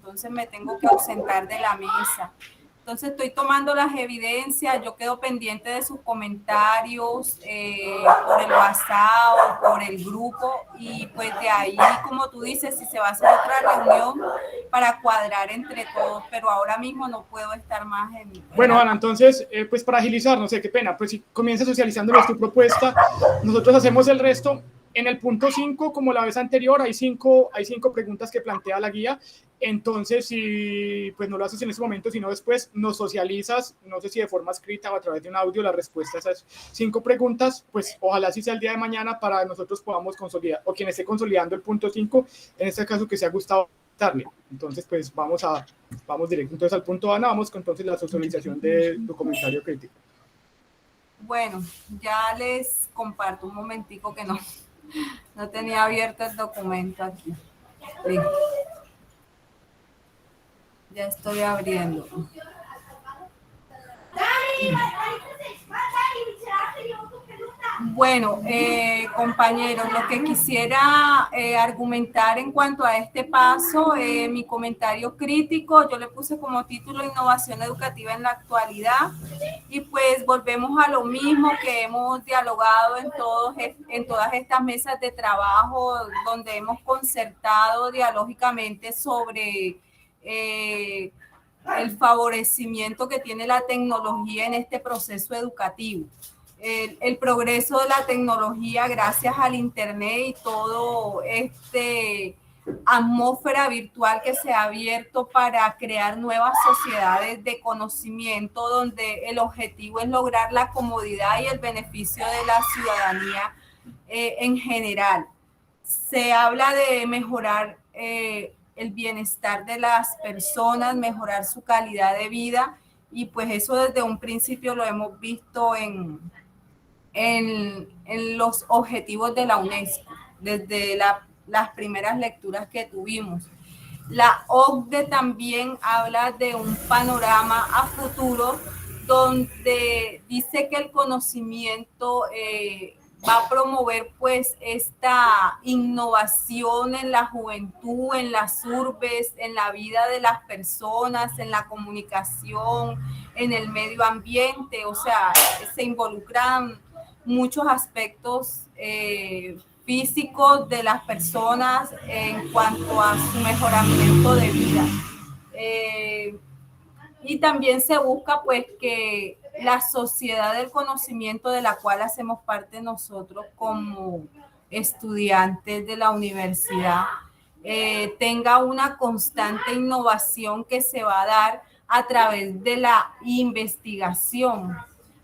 entonces me tengo que ausentar de la mesa. Entonces estoy tomando las evidencias, yo quedo pendiente de sus comentarios por el WhatsApp o por el grupo y pues de ahí, como tú dices, si se va a hacer otra reunión para cuadrar entre todos, pero ahora mismo no puedo estar más en... Bueno, Ana, entonces, pues para agilizar, no sé, qué pena, pues si comienza socializándonos tu propuesta, nosotros hacemos el resto. En el punto 5, como la vez anterior, hay cinco preguntas que plantea la guía. Entonces, si pues no lo haces en ese momento, sino después nos socializas, no sé si de forma escrita o a través de un audio, la respuesta a esas 5 preguntas, pues ojalá sí sea el día de mañana para nosotros podamos consolidar, o quien esté consolidando el punto 5, en este caso que se ha gustado darle. Entonces, pues vamos directo entonces al punto, Ana, vamos con entonces la socialización de tu comentario crítico. Bueno, ya les comparto un momentico que no tenía abierto el documento aquí. Listo. Ya estoy abriendo. Bueno, compañeros, lo que quisiera argumentar en cuanto a este paso, mi comentario crítico, yo le puse como título Innovación Educativa en la Actualidad y pues volvemos a lo mismo que hemos dialogado en todas estas mesas de trabajo donde hemos concertado dialógicamente sobre el favorecimiento que tiene la tecnología en este proceso educativo. El progreso de la tecnología gracias al internet y todo este atmósfera virtual que se ha abierto para crear nuevas sociedades de conocimiento donde el objetivo es lograr la comodidad y el beneficio de la ciudadanía en general. Se habla de mejorar el bienestar de las personas, mejorar su calidad de vida y pues eso desde un principio lo hemos visto en los objetivos de la UNESCO, desde las primeras lecturas que tuvimos. La OCDE también habla de un panorama a futuro donde dice que el conocimiento va a promover pues esta innovación en la juventud, en las urbes, en la vida de las personas, en la comunicación, en el medio ambiente, o sea, se involucran muchos aspectos físicos de las personas en cuanto a su mejoramiento de vida. Y también se busca pues que la sociedad del conocimiento de la cual hacemos parte nosotros como estudiantes de la universidad tenga una constante innovación que se va a dar a través de la investigación.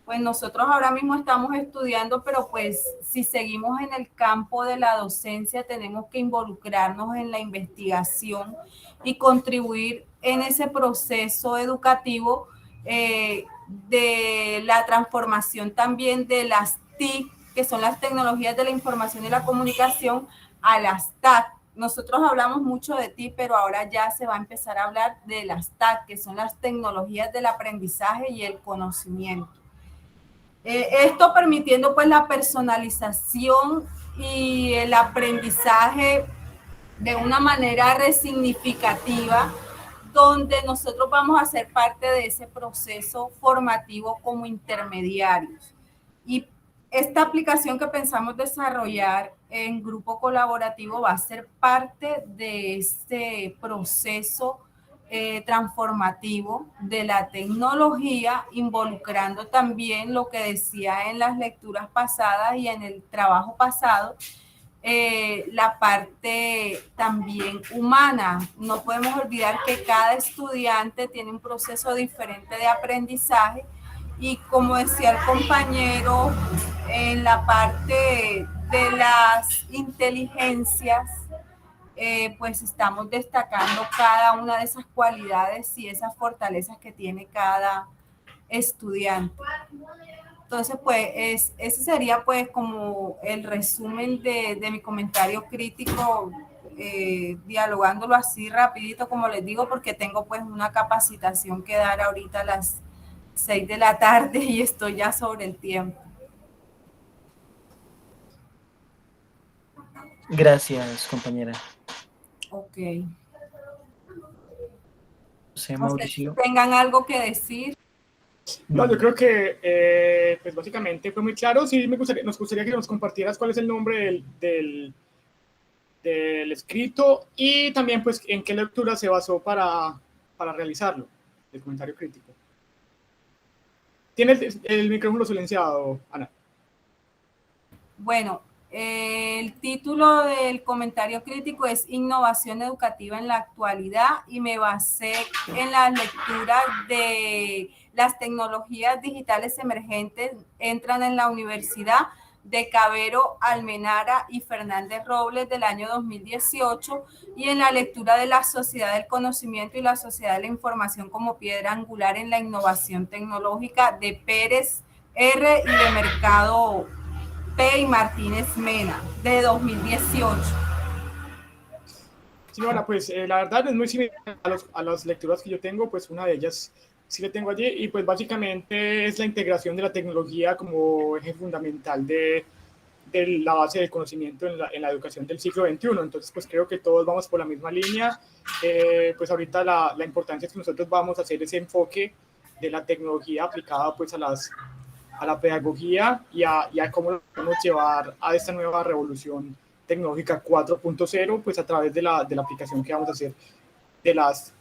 Pues nosotros ahora mismo estamos estudiando, pero pues si seguimos en el campo de la docencia tenemos que involucrarnos en la investigación y contribuir en ese proceso educativo de la transformación también de las TIC, que son las tecnologías de la información y la comunicación, a las TAC. Nosotros hablamos mucho de TIC, pero ahora ya se va a empezar a hablar de las TAC, que son las tecnologías del aprendizaje y el conocimiento. Esto permitiendo pues la personalización y el aprendizaje de una manera resignificativa, donde nosotros vamos a ser parte de ese proceso formativo como intermediarios. Y esta aplicación que pensamos desarrollar en grupo colaborativo va a ser parte de este proceso transformativo de la tecnología, involucrando también lo que decía en las lecturas pasadas y en el trabajo pasado, la parte también humana. No podemos olvidar que cada estudiante tiene un proceso diferente de aprendizaje y como decía el compañero, en la parte de las inteligencias, pues estamos destacando cada una de esas cualidades y esas fortalezas que tiene cada estudiante. Entonces, pues, ese sería pues como el resumen de mi comentario crítico, dialogándolo así rapidito, como les digo, porque tengo pues una capacitación que dar ahorita a las 6 de la tarde y estoy ya sobre el tiempo. Gracias, compañera. Ok. sé, No sé si Mauricio. tengan algo que decir. No, yo creo que pues básicamente fue muy claro. Sí, nos gustaría que nos compartieras cuál es el nombre del escrito y también pues en qué lectura se basó para realizarlo, el comentario crítico. Tiene el micrófono silenciado, Ana. Bueno, el título del comentario crítico es Innovación educativa en la actualidad y me basé en la lectura de las tecnologías digitales emergentes entran en la universidad de Cabero, Almenara y Fernández Robles del año 2018 y en la lectura de la sociedad del conocimiento y la sociedad de la información como piedra angular en la innovación tecnológica de Pérez R. y de Mercado P. y Martínez Mena, de 2018. Sí, bueno, pues la verdad es muy similar a las lecturas que yo tengo, pues una de ellas sí la tengo allí y pues básicamente es la integración de la tecnología como eje fundamental de la base del conocimiento en la educación del siglo XXI. Entonces, pues creo que todos vamos por la misma línea. Pues ahorita la importancia es que nosotros vamos a hacer ese enfoque de la tecnología aplicada pues a la pedagogía y a cómo lo podemos llevar a esta nueva revolución tecnológica 4.0, pues a través de la aplicación que vamos a hacer de las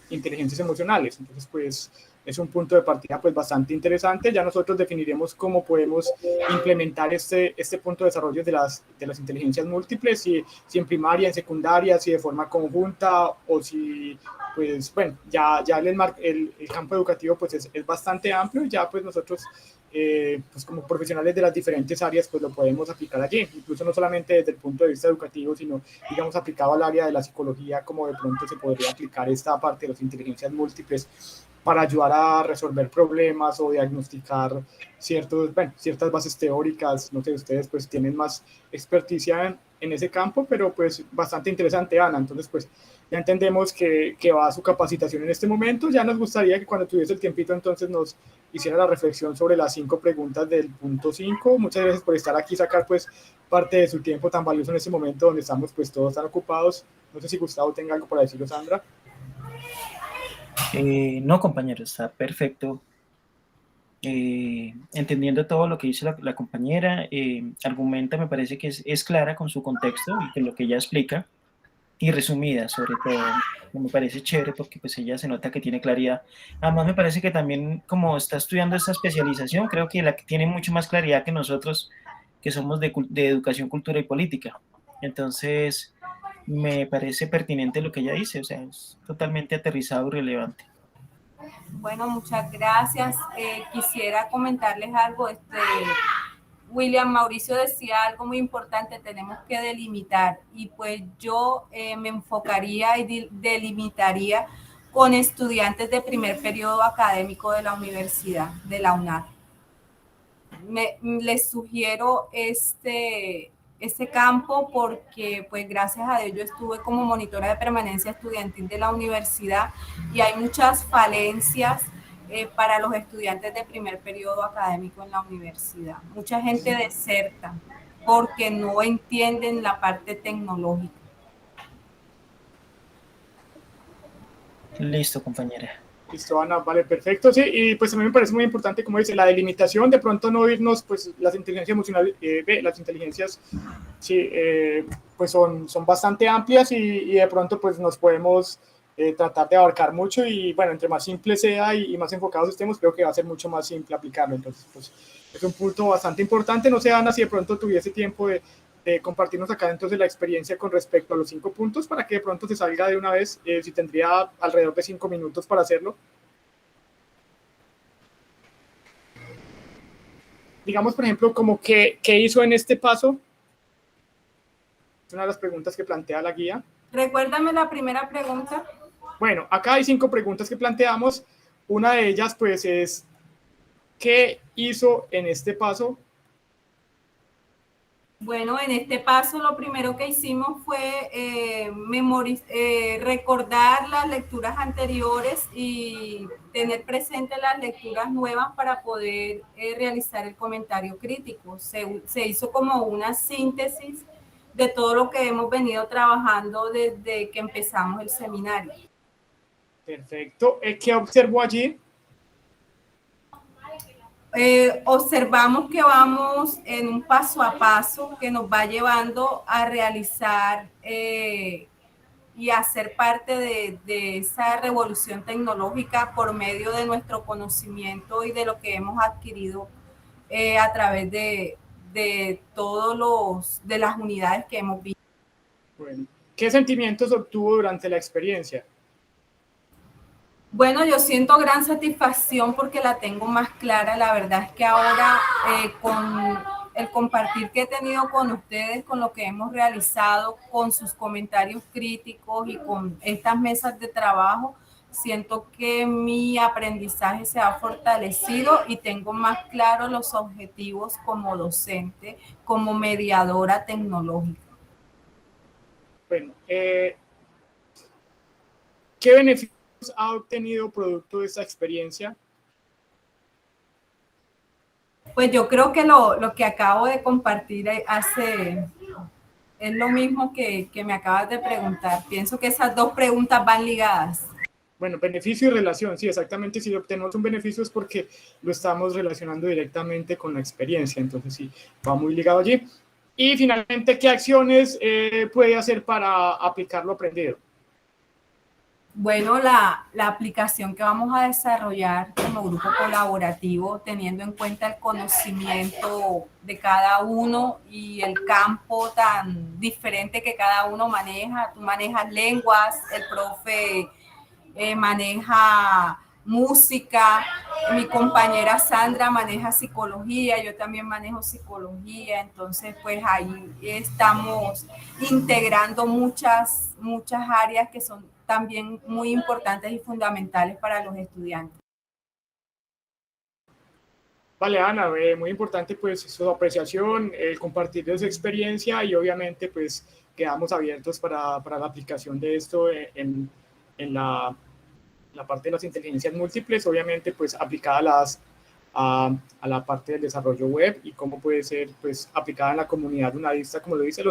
inteligencias emocionales. Entonces, pues es un punto de partida pues bastante interesante. Ya nosotros definiremos cómo podemos implementar este punto de desarrollo de las inteligencias múltiples, si en primaria, en secundaria, si de forma conjunta o si, pues bueno, ya el campo educativo pues es bastante amplio y ya pues nosotros pues como profesionales de las diferentes áreas pues lo podemos aplicar allí, incluso no solamente desde el punto de vista educativo, sino digamos aplicado al área de la psicología, como de pronto se podría aplicar esta parte de las inteligencias múltiples para ayudar a resolver problemas o diagnosticar ciertas bases teóricas. No sé, ustedes pues tienen más experticia en ese campo, pero pues bastante interesante, Ana. Entonces pues ya entendemos que va a su capacitación en este momento. Ya nos gustaría que cuando tuviese el tiempito entonces nos hiciera la reflexión sobre las 5 preguntas del punto 5. Muchas gracias por estar aquí, sacar pues parte de su tiempo tan valioso en este momento donde estamos pues todos tan ocupados. No sé si Gustavo tenga algo para decirlo, Sandra. No, compañero, está perfecto. Entendiendo todo lo que dice la compañera, argumenta, me parece que es clara con su contexto y con lo que ella explica, y resumida sobre todo. Me parece chévere porque pues ella se nota que tiene claridad. Además me parece que también como está estudiando esta especialización, creo que la que tiene mucho más claridad que nosotros, que somos de educación, cultura y política. Entonces me parece pertinente lo que ella dice, o sea, es totalmente aterrizado y relevante. Bueno, muchas gracias. Quisiera comentarles algo. William Mauricio decía algo muy importante, tenemos que delimitar y pues yo me enfocaría y delimitaría con estudiantes de primer periodo académico de la universidad, de la UNAD. Les sugiero este campo porque pues gracias a Dios yo estuve como monitora de permanencia estudiantil de la universidad y hay muchas falencias para los estudiantes de primer periodo académico en la universidad. Mucha gente deserta porque no entienden la parte tecnológica. Listo, compañera. Listo, Ana, vale, perfecto, sí, y pues a mí me parece muy importante, como dice, la delimitación, de pronto no irnos, pues las inteligencias emocionales, las inteligencias, sí, pues son bastante amplias y de pronto pues nos podemos tratar de abarcar mucho y bueno, entre más simple sea y más enfocados estemos, creo que va a ser mucho más simple aplicarlo, entonces pues es un punto bastante importante. No sé, Ana, si de pronto tuviese tiempo de compartirnos acá entonces la experiencia con respecto a los 5 puntos para que de pronto se salga de una vez, si tendría alrededor de 5 minutos para hacerlo. Digamos, por ejemplo, como qué hizo en este paso. Es una de las preguntas que plantea la guía. Recuérdame la primera pregunta. Bueno, acá hay 5 preguntas que planteamos. Una de ellas, pues, es ¿qué hizo en este paso? Bueno, en este paso lo primero que hicimos fue recordar las lecturas anteriores y tener presente las lecturas nuevas para poder realizar el comentario crítico. Se hizo como una síntesis de todo lo que hemos venido trabajando desde que empezamos el seminario. Perfecto. ¿Qué observó allí? Observamos que vamos en un paso a paso que nos va llevando a realizar y a ser parte de esa revolución tecnológica por medio de nuestro conocimiento y de lo que hemos adquirido a través de todos de las unidades que hemos visto. Bueno, ¿qué sentimientos obtuvo durante la experiencia? Bueno, yo siento gran satisfacción porque la tengo más clara. La verdad es que ahora con el compartir que he tenido con ustedes, con lo que hemos realizado, con sus comentarios críticos y con estas mesas de trabajo, siento que mi aprendizaje se ha fortalecido y tengo más claro los objetivos como docente, como mediadora tecnológica. Bueno, ¿qué beneficios ha obtenido producto de esta experiencia? Pues yo creo que lo que acabo de compartir es lo mismo que me acabas de preguntar. Pienso que esas dos preguntas van ligadas. Bueno, beneficio y relación, sí, exactamente. Si obtenemos un beneficio es porque lo estamos relacionando directamente con la experiencia, entonces sí, va muy ligado allí. Y finalmente, ¿qué acciones puede hacer para aplicar lo aprendido? Bueno, la aplicación que vamos a desarrollar como grupo colaborativo, teniendo en cuenta el conocimiento de cada uno y el campo tan diferente que cada uno maneja. Tú manejas lenguas, el profe maneja música, mi compañera Sandra maneja psicología, yo también manejo psicología, entonces pues ahí estamos integrando muchas áreas que son también muy importantes y fundamentales para los estudiantes. Vale, Ana, muy importante pues su apreciación, el compartir de su experiencia y obviamente pues quedamos abiertos para la aplicación de esto en la parte de las inteligencias múltiples, obviamente pues aplicada a la parte del desarrollo web y cómo puede ser pues aplicada en la comunidad unadista, como lo dice,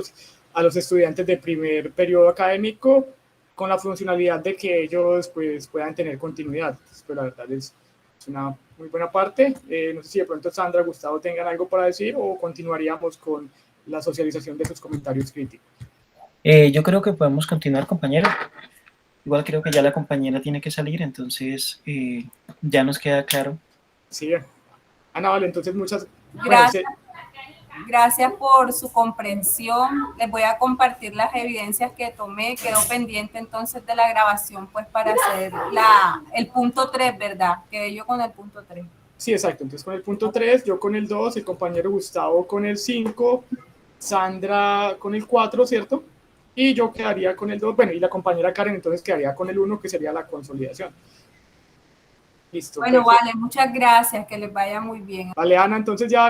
a los estudiantes de primer periodo académico, con la funcionalidad de que ellos pues puedan tener continuidad. Entonces, pues, la verdad es una muy buena parte. No sé si de pronto Sandra, Gustavo tengan algo para decir o continuaríamos con la socialización de sus comentarios críticos. Yo creo que podemos continuar, compañero. Igual creo que ya la compañera tiene que salir, entonces ya nos queda claro. Sí, Ana, vale, entonces muchas gracias. Bueno, gracias por su comprensión. Les voy a compartir las evidencias que tomé. Quedó pendiente entonces de la grabación, pues para hacer el punto 3, ¿verdad? Quedé yo con el punto 3. Sí, exacto. Entonces con el punto 3, yo con el 2, el compañero Gustavo con el 5, Sandra con el 4, ¿cierto? Y yo quedaría con el 2, bueno, y la compañera Karen entonces quedaría con el 1, que sería la consolidación. Listo. Bueno, perfecto. Vale, muchas gracias, que les vaya muy bien. Vale, Ana, entonces ya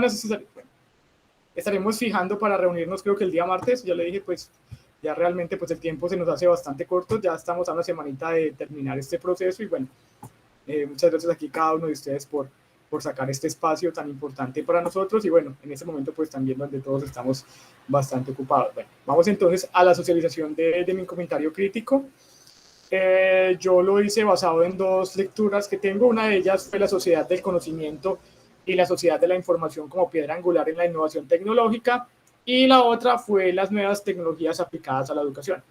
estaremos fijando para reunirnos, creo que el día martes. Ya le dije, pues ya realmente pues el tiempo se nos hace bastante corto, ya estamos a una semanita de terminar este proceso y bueno, muchas gracias aquí cada uno de ustedes por sacar este espacio tan importante para nosotros y bueno, en este momento pues también donde todos estamos bastante ocupados. Bueno, vamos entonces a la socialización de mi comentario crítico. Yo lo hice basado en dos lecturas que tengo. Una de ellas fue la sociedad del conocimiento y la sociedad de la información como piedra angular en la innovación tecnológica, y la otra fue las nuevas tecnologías aplicadas a la educación.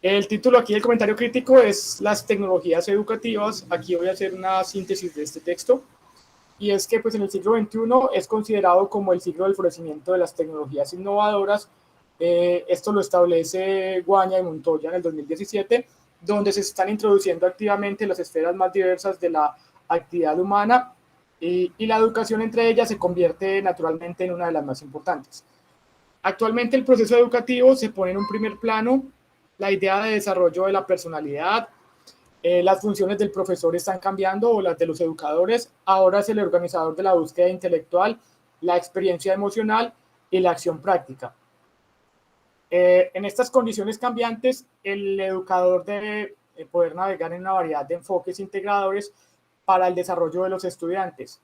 El título aquí del comentario crítico es las tecnologías educativas. Aquí voy a hacer una síntesis de este texto, y es que pues en el siglo XXI es considerado como el siglo del florecimiento de las tecnologías innovadoras. Esto lo establece Guaña y Montoya en el 2017, donde se están introduciendo activamente las esferas más diversas de la actividad humana y la educación entre ellas se convierte naturalmente en una de las más importantes. Actualmente el proceso educativo se pone en un primer plano la idea de desarrollo de la personalidad. Las funciones del profesor están cambiando o las de los educadores. Ahora es el organizador de la búsqueda intelectual, la experiencia emocional y la acción práctica. En estas condiciones cambiantes, el educador debe poder navegar en una variedad de enfoques integradores para el desarrollo de los estudiantes,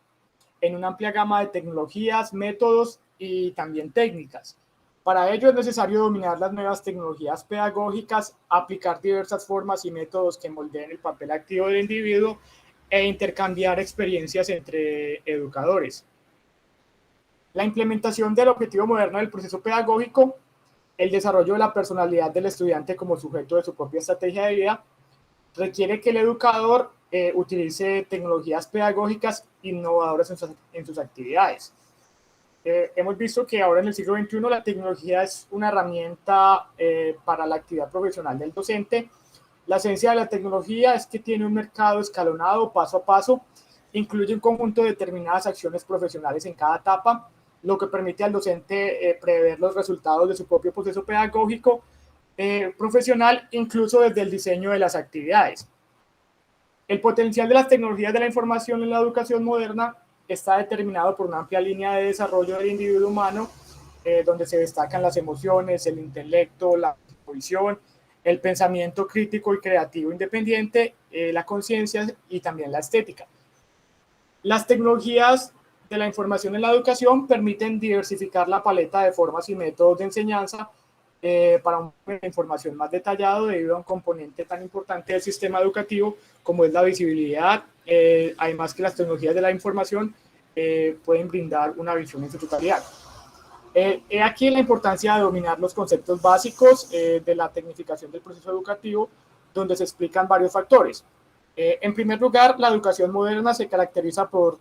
en una amplia gama de tecnologías, métodos y también técnicas. Para ello es necesario dominar las nuevas tecnologías pedagógicas, aplicar diversas formas y métodos que moldeen el papel activo del individuo e intercambiar experiencias entre educadores. La implementación del objetivo moderno del proceso pedagógico, el desarrollo de la personalidad del estudiante como sujeto de su propia estrategia de vida, requiere que el educador utilice tecnologías pedagógicas innovadoras en sus actividades. Hemos visto que ahora en el siglo XXI la tecnología es una herramienta para la actividad profesional del docente. La esencia de la tecnología es que tiene un mercado escalonado, paso a paso, incluye un conjunto de determinadas acciones profesionales en cada etapa, lo que permite al docente prever los resultados de su propio proceso pedagógico profesional, incluso desde el diseño de las actividades. El potencial de las tecnologías de la información en la educación moderna está determinado por una amplia línea de desarrollo del individuo humano, donde se destacan las emociones, el intelecto, la visión, el pensamiento crítico y creativo independiente, la conciencia y también la estética. Las tecnologías de la información en la educación permiten diversificar la paleta de formas y métodos de enseñanza para un de información más detallado debido a un componente tan importante del sistema educativo como es la visibilidad, además que las tecnologías de la información pueden brindar una visión en su totalidad. He aquí la importancia de dominar los conceptos básicos de la tecnificación del proceso educativo, donde se explican varios factores. En primer lugar, la educación moderna se caracteriza por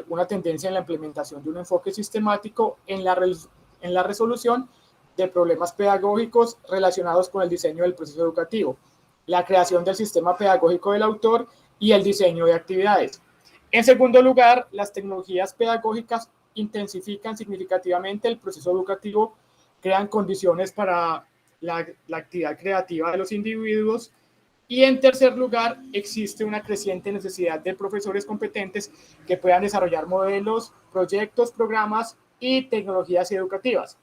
una tendencia en la implementación de un enfoque sistemático en la resolución de problemas pedagógicos relacionados con el diseño del proceso educativo, la creación del sistema pedagógico del autor y el diseño de actividades. En segundo lugar, las tecnologías pedagógicas intensifican significativamente el proceso educativo, crean condiciones para la actividad creativa de los individuos. Y en tercer lugar, existe una creciente necesidad de profesores competentes que puedan desarrollar modelos, proyectos, programas y tecnologías educativas.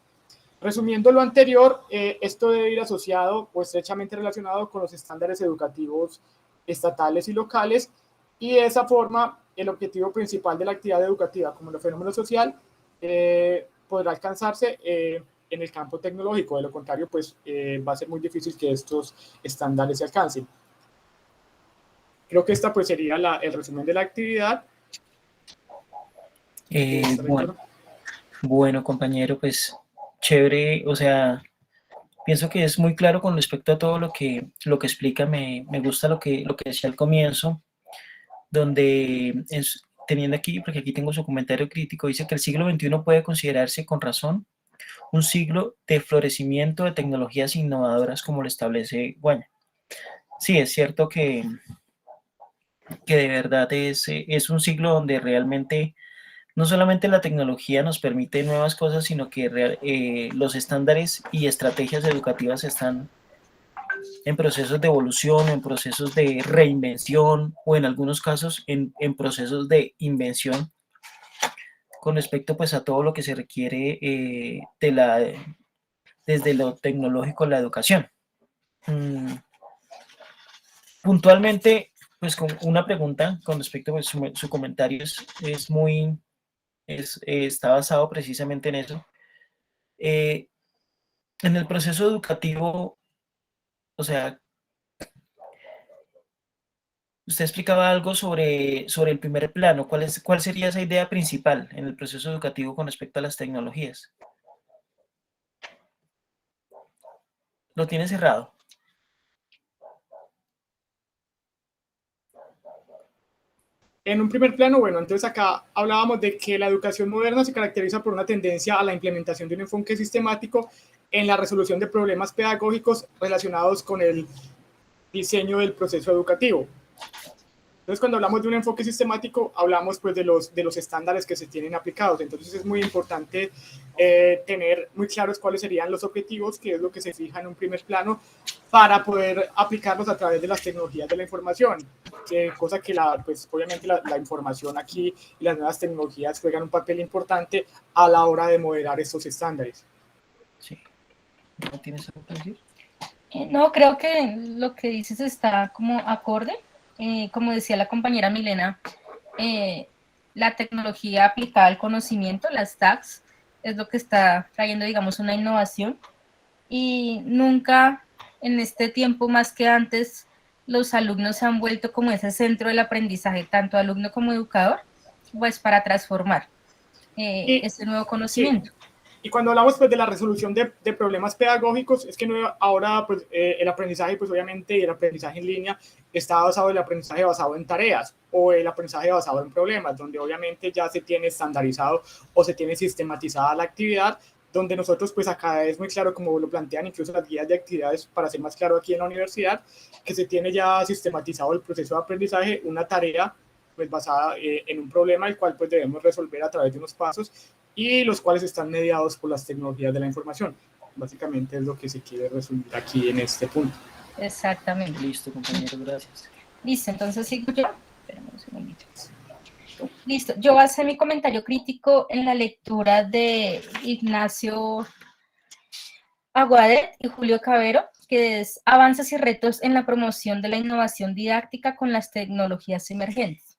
Resumiendo lo anterior, esto debe ir asociado o estrechamente relacionado con los estándares educativos estatales y locales, y de esa forma el objetivo principal de la actividad educativa como el fenómeno social podrá alcanzarse en el campo tecnológico. De lo contrario, pues va a ser muy difícil que estos estándares se alcancen. Creo que esta pues sería el resumen de la actividad. Bueno, compañero, pues chévere, o sea, pienso que es muy claro con respecto a todo lo que explica. Me gusta lo que decía al comienzo, donde teniendo aquí, porque aquí tengo su comentario crítico, dice que el siglo XXI puede considerarse con razón un siglo de florecimiento de tecnologías innovadoras, como lo establece Guaña. Sí, es cierto que de verdad es un siglo donde realmente no solamente la tecnología nos permite nuevas cosas, sino que los estándares y estrategias educativas están en procesos de evolución, en procesos de reinvención o en algunos casos en procesos de invención con respecto pues a todo lo que se requiere desde lo tecnológico a la educación. Puntualmente, pues con una pregunta con respecto a su comentario está basado precisamente en eso. En el proceso educativo, o sea, usted explicaba algo sobre el primer plano. ¿Cuál sería esa idea principal en el proceso educativo con respecto a las tecnologías? ¿Lo tiene cerrado? En un primer plano, bueno, entonces acá hablábamos de que la educación moderna se caracteriza por una tendencia a la implementación de un enfoque sistemático en la resolución de problemas pedagógicos relacionados con el diseño del proceso educativo. Entonces, cuando hablamos de un enfoque sistemático, hablamos pues de los estándares que se tienen aplicados. Entonces, es muy importante tener muy claros cuáles serían los objetivos, que es lo que se fija en un primer plano, para poder aplicarlos a través de las tecnologías de la información. Cosa que, pues, obviamente, la información aquí y las nuevas tecnologías juegan un papel importante a la hora de modelar estos estándares. Sí. ¿No tienes algo que decir? No, creo que lo que dices está como acorde. Como decía la compañera Milena, la tecnología aplicada al conocimiento, las TACs, es lo que está trayendo, digamos, una innovación. Y nunca en este tiempo, más que antes, los alumnos se han vuelto como ese centro del aprendizaje, tanto alumno como educador, pues para transformar Y ese nuevo sí, conocimiento. y cuando hablamos pues de la resolución de problemas pedagógicos, es que no, ahora pues el aprendizaje pues obviamente y el aprendizaje en línea está basado en el aprendizaje basado en tareas o el aprendizaje basado en problemas, donde obviamente ya se tiene estandarizado o se tiene sistematizada la actividad, donde nosotros pues acá es muy claro como lo plantean incluso las guías de actividades, para ser más claro aquí en la universidad, que se tiene ya sistematizado el proceso de aprendizaje, una tarea pues basada en un problema el cual pues debemos resolver a través de unos pasos y los cuales están mediados por las tecnologías de la información. Básicamente es lo que se quiere resumir aquí en este punto. Exactamente. Listo, compañero, gracias. Listo, entonces sigo yo. Espérame un segundito. Listo, yo voy a hacer mi comentario crítico en la lectura de Ignacio Aguadet y Julio Cabero, que es Avances y retos en la promoción de la innovación didáctica con las tecnologías emergentes.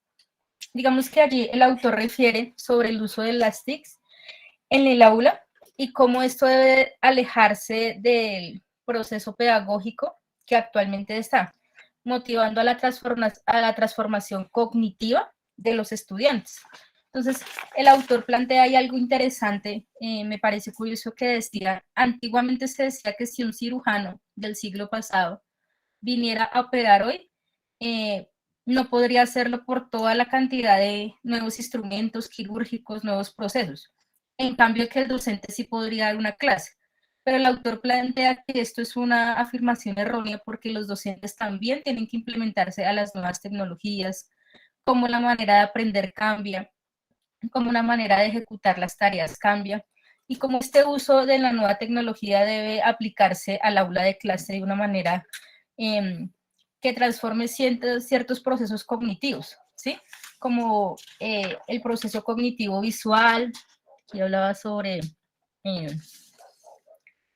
Digamos que allí el autor refiere sobre el uso de las TICs en el aula y cómo esto debe alejarse del proceso pedagógico que actualmente está, motivando a la transformación cognitiva de los estudiantes. Entonces, el autor plantea ahí algo interesante, me parece curioso que decía, antiguamente se decía que si un cirujano del siglo pasado viniera a operar hoy, no podría hacerlo por toda la cantidad de nuevos instrumentos quirúrgicos, nuevos procesos. En cambio, que el docente sí podría dar una clase. Pero el autor plantea que esto es una afirmación errónea porque los docentes también tienen que implementarse a las nuevas tecnologías, como la manera de aprender cambia, como una manera de ejecutar las tareas cambia, y como este uso de la nueva tecnología debe aplicarse al aula de clase de una manera que transforme ciertos procesos cognitivos, ¿sí? Como el proceso cognitivo visual, aquí hablaba sobre,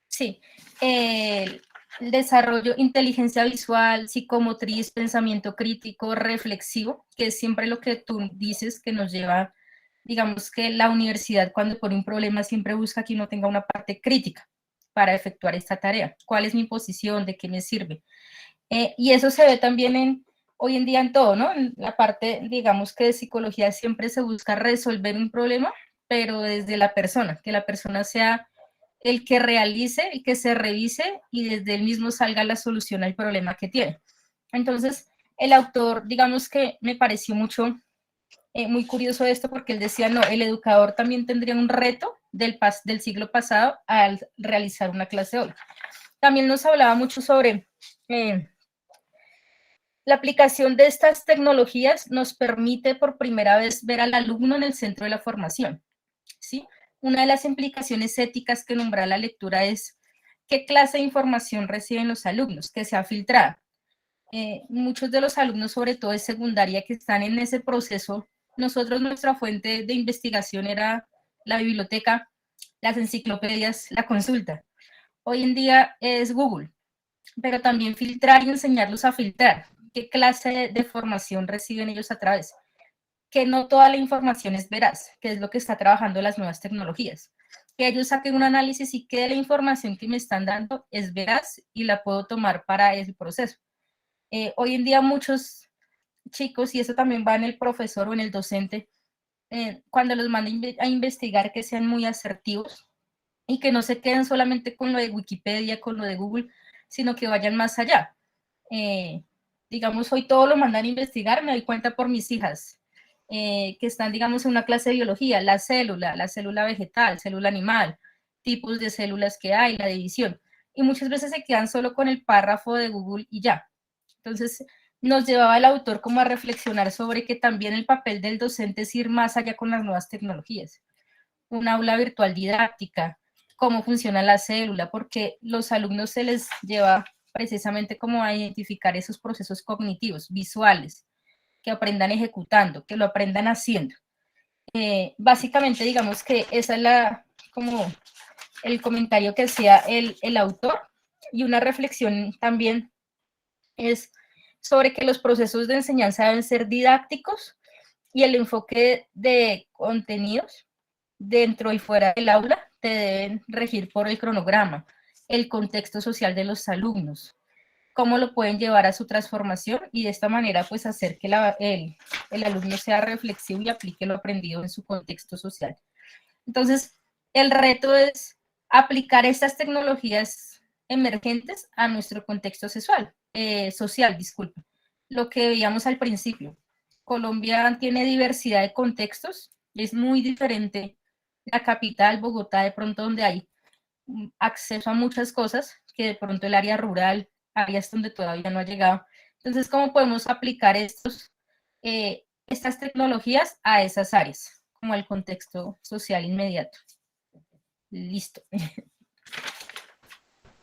sí, el desarrollo, inteligencia visual, psicomotriz, pensamiento crítico, reflexivo, que es siempre lo que tú dices que nos lleva, digamos que la universidad cuando pone un problema siempre busca que uno tenga una parte crítica para efectuar esta tarea. ¿Cuál es mi posición? ¿De qué me sirve? Y eso se ve también hoy en día en todo, ¿no? En la parte, digamos que de psicología siempre se busca resolver un problema, pero desde la persona, que la persona sea el que realice, el que se revise y desde él mismo salga la solución al problema que tiene. Entonces, el autor, digamos que me pareció muy curioso esto porque él decía, no, el educador también tendría un reto del siglo pasado al realizar una clase hoy. También nos hablaba mucho sobre la aplicación de estas tecnologías nos permite por primera vez ver al alumno en el centro de la formación, ¿sí? Una de las implicaciones éticas que nombra la lectura es qué clase de información reciben los alumnos, que sea filtrada. Muchos de los alumnos, sobre todo de secundaria, que están en ese proceso, nosotros nuestra fuente de investigación era la biblioteca, las enciclopedias, la consulta. Hoy en día es Google, pero también filtrar y enseñarlos a filtrar. ¿Qué clase de formación reciben ellos a través? Que no toda la información es veraz, que es lo que está trabajando las nuevas tecnologías. Que ellos saquen un análisis y que la información que me están dando es veraz y la puedo tomar para el proceso. Hoy en día muchos chicos, y eso también va en el profesor o en el docente, cuando los manden a investigar, que sean muy asertivos y que no se queden solamente con lo de Wikipedia, con lo de Google, sino que vayan más allá. Digamos, hoy todo lo mandan a investigar, me doy cuenta por mis hijas, que están, digamos, en una clase de biología, la célula vegetal, célula animal, tipos de células que hay, la división, y muchas veces se quedan solo con el párrafo de Google y ya. Entonces, nos llevaba el autor como a reflexionar sobre que también el papel del docente es ir más allá con las nuevas tecnologías. Un aula virtual didáctica, cómo funciona la célula, porque los alumnos se les lleva precisamente como a identificar esos procesos cognitivos, visuales, que aprendan ejecutando, que lo aprendan haciendo. Básicamente, digamos que esa es como el comentario que hacía el autor, y una reflexión también es sobre que los procesos de enseñanza deben ser didácticos y el enfoque de contenidos dentro y fuera del aula te deben regir por el cronograma, el contexto social de los alumnos, cómo lo pueden llevar a su transformación y de esta manera pues hacer que el alumno sea reflexivo y aplique lo aprendido en su contexto social. Entonces, el reto es aplicar estas tecnologías emergentes a nuestro contexto social, disculpe. Lo que veíamos al principio. Colombia tiene diversidad de contextos, es muy diferente la capital, Bogotá, de pronto donde hay acceso a muchas cosas, que de pronto el área rural, áreas donde todavía no ha llegado. Entonces, ¿cómo podemos aplicar estas tecnologías a esas áreas, como el contexto social inmediato? Listo.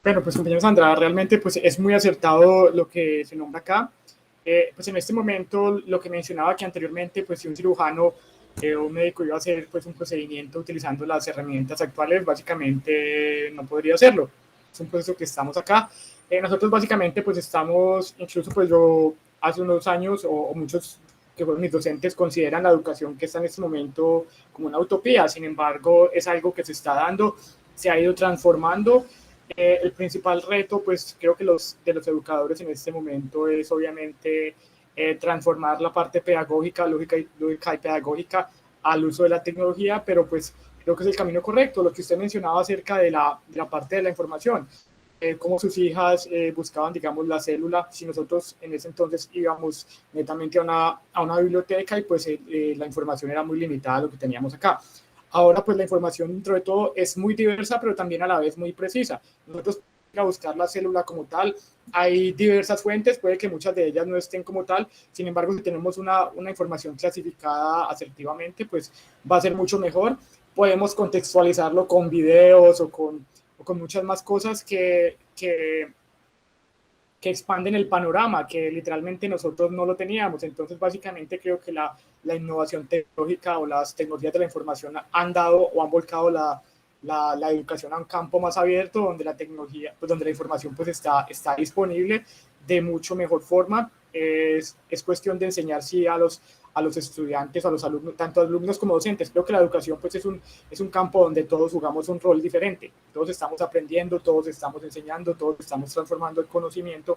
Bueno, pues compañero Sandra, realmente pues es muy acertado lo que se nombra acá. Pues en este momento, lo que mencionaba que anteriormente, pues si un cirujano o un médico iba a hacer pues un procedimiento utilizando las herramientas actuales, básicamente no podría hacerlo. Es un proceso que estamos acá. Nosotros básicamente pues estamos, incluso pues yo hace unos años o muchos que fueron mis docentes consideran la educación que está en este momento como una utopía. Sin embargo, es algo que se está dando, se ha ido transformando. El principal reto, pues creo que de los educadores en este momento es obviamente transformar la parte pedagógica, lógica y pedagógica al uso de la tecnología, pero pues creo que es el camino correcto. Lo que usted mencionaba acerca de la parte de la información, cómo sus hijas buscaban, digamos, la célula, si nosotros en ese entonces íbamos netamente a una biblioteca y pues la información era muy limitada a lo que teníamos acá. Ahora pues la información dentro de todo es muy diversa, pero también a la vez muy precisa. Nosotros a buscar la célula como tal, hay diversas fuentes, puede que muchas de ellas no estén como tal, sin embargo si tenemos una información clasificada asertivamente, pues va a ser mucho mejor. Podemos contextualizarlo con videos o con muchas más cosas que expanden el panorama, que literalmente nosotros no lo teníamos. Entonces, básicamente creo que la innovación tecnológica o las tecnologías de la información han dado o han volcado la educación a un campo más abierto, donde la tecnología, pues donde la información pues está disponible de mucho mejor forma. Es cuestión de enseñar sí a los estudiantes, a los alumnos, tanto alumnos como docentes. Creo que la educación pues es un campo donde todos jugamos un rol diferente. Todos estamos aprendiendo, todos estamos enseñando, todos estamos transformando el conocimiento.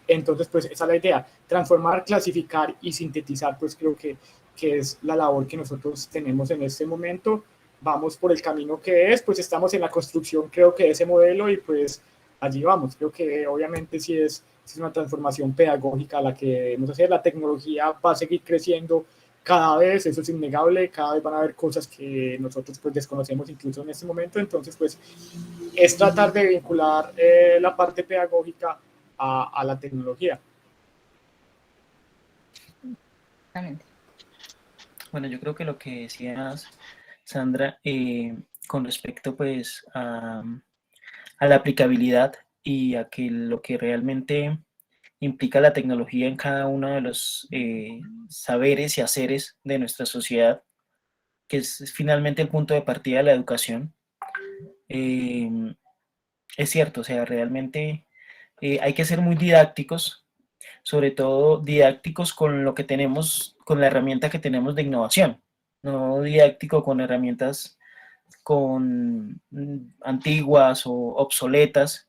Entonces, pues esa es la idea. Transformar, clasificar y sintetizar, pues creo que es la labor que nosotros tenemos en este momento. Vamos por el camino que es, pues estamos en la construcción, creo que de ese modelo y pues allí vamos. Creo que obviamente sí es una transformación pedagógica la que debemos hacer. La tecnología va a seguir creciendo cada vez, eso es innegable, cada vez van a haber cosas que nosotros pues desconocemos incluso en este momento, entonces pues es tratar de vincular la parte pedagógica a la tecnología. Bueno, yo creo que lo que decías, Sandra, con respecto pues a la aplicabilidad y a que lo que realmente implica la tecnología en cada uno de los saberes y haceres de nuestra sociedad, que es finalmente el punto de partida de la educación. Es cierto, o sea, realmente hay que ser muy didácticos, sobre todo didácticos con lo que tenemos, con la herramienta que tenemos de innovación, no didáctico con herramientas antiguas o obsoletas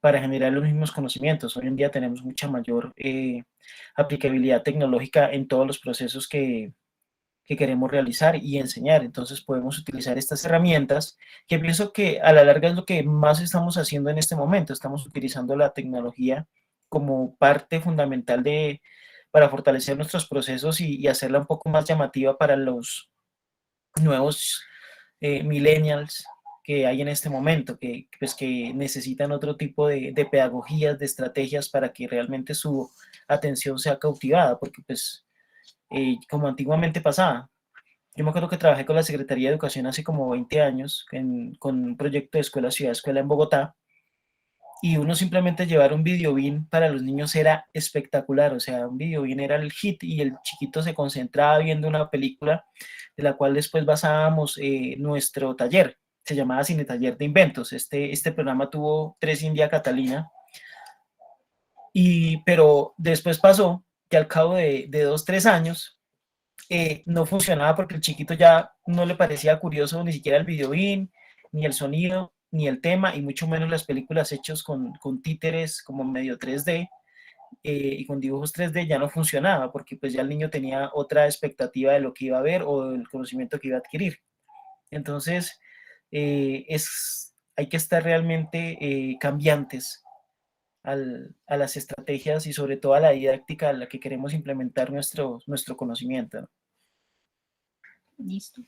para generar los mismos conocimientos. Hoy en día tenemos mucha mayor aplicabilidad tecnológica en todos los procesos que queremos realizar y enseñar. Entonces podemos utilizar estas herramientas que pienso que a la larga es lo que más estamos haciendo en este momento. Estamos utilizando la tecnología como parte fundamental para fortalecer nuestros procesos y hacerla un poco más llamativa para los nuevos millennials que hay en este momento, pues, que necesitan otro tipo de pedagogías, de estrategias para que realmente su atención sea cautivada, porque pues como antiguamente pasaba. Yo me acuerdo que trabajé con la Secretaría de Educación hace como 20 años con un proyecto de escuela, ciudad, escuela en Bogotá, y uno simplemente llevar un videobeam para los niños era espectacular, o sea, un videobeam era el hit y el chiquito se concentraba viendo una película de la cual después basábamos nuestro taller, se llamaba Cine Taller de Inventos. Este programa tuvo 3 India Catalina, pero después pasó que al cabo de 2, 3 años, no funcionaba porque el chiquito ya no le parecía curioso ni siquiera el videobeam, ni el sonido, ni el tema, y mucho menos las películas hechas con títeres como medio 3D y con dibujos 3D ya no funcionaba porque pues ya el niño tenía otra expectativa de lo que iba a ver o del conocimiento que iba a adquirir. Entonces, hay que estar realmente cambiantes a las estrategias y sobre todo a la didáctica a la que queremos implementar nuestro conocimiento, ¿no? Listo.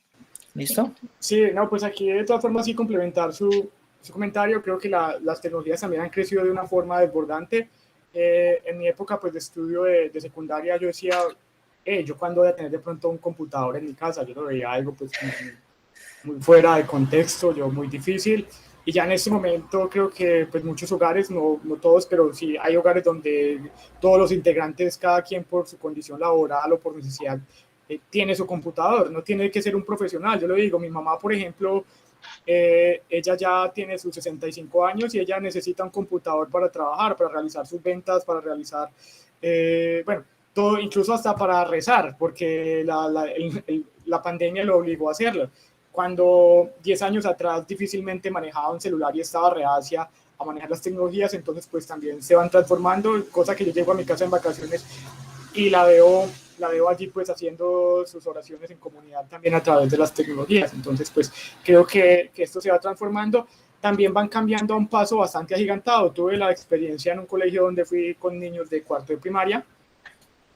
¿Listo? Sí, no, pues aquí de todas formas sí complementar su comentario. Creo que las tecnologías también han crecido de una forma desbordante. En mi época pues de estudio de secundaria yo decía, yo cuando voy a tener de pronto un computador en mi casa, yo lo veía algo pues muy fuera de contexto, yo muy difícil. Y ya en este momento creo que pues muchos hogares, no todos, pero sí hay hogares donde todos los integrantes, cada quien por su condición laboral o por necesidad, tiene su computador, no tiene que ser un profesional. Yo lo digo, mi mamá, por ejemplo, ella ya tiene sus 65 años y ella necesita un computador para trabajar, para realizar sus ventas, para realizar, bueno, todo, incluso hasta para rezar, porque la pandemia lo obligó a hacerlo. Cuando 10 años atrás difícilmente manejaba un celular y estaba reacia a manejar las tecnologías, entonces pues también se van transformando, cosa que yo llego a mi casa en vacaciones y la veo allí pues haciendo sus oraciones en comunidad también a través de las tecnologías. Entonces pues creo que esto se va transformando. También van cambiando a un paso bastante agigantado. Tuve la experiencia en un colegio donde fui con niños de cuarto de primaria,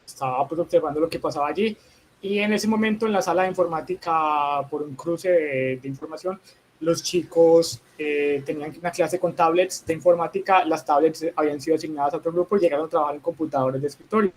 estaba pues observando lo que pasaba allí y en ese momento en la sala de informática, por un cruce de información, los chicos tenían una clase con tablets de informática, las tablets habían sido asignadas a otro grupo y llegaron a trabajar en computadores de escritorio.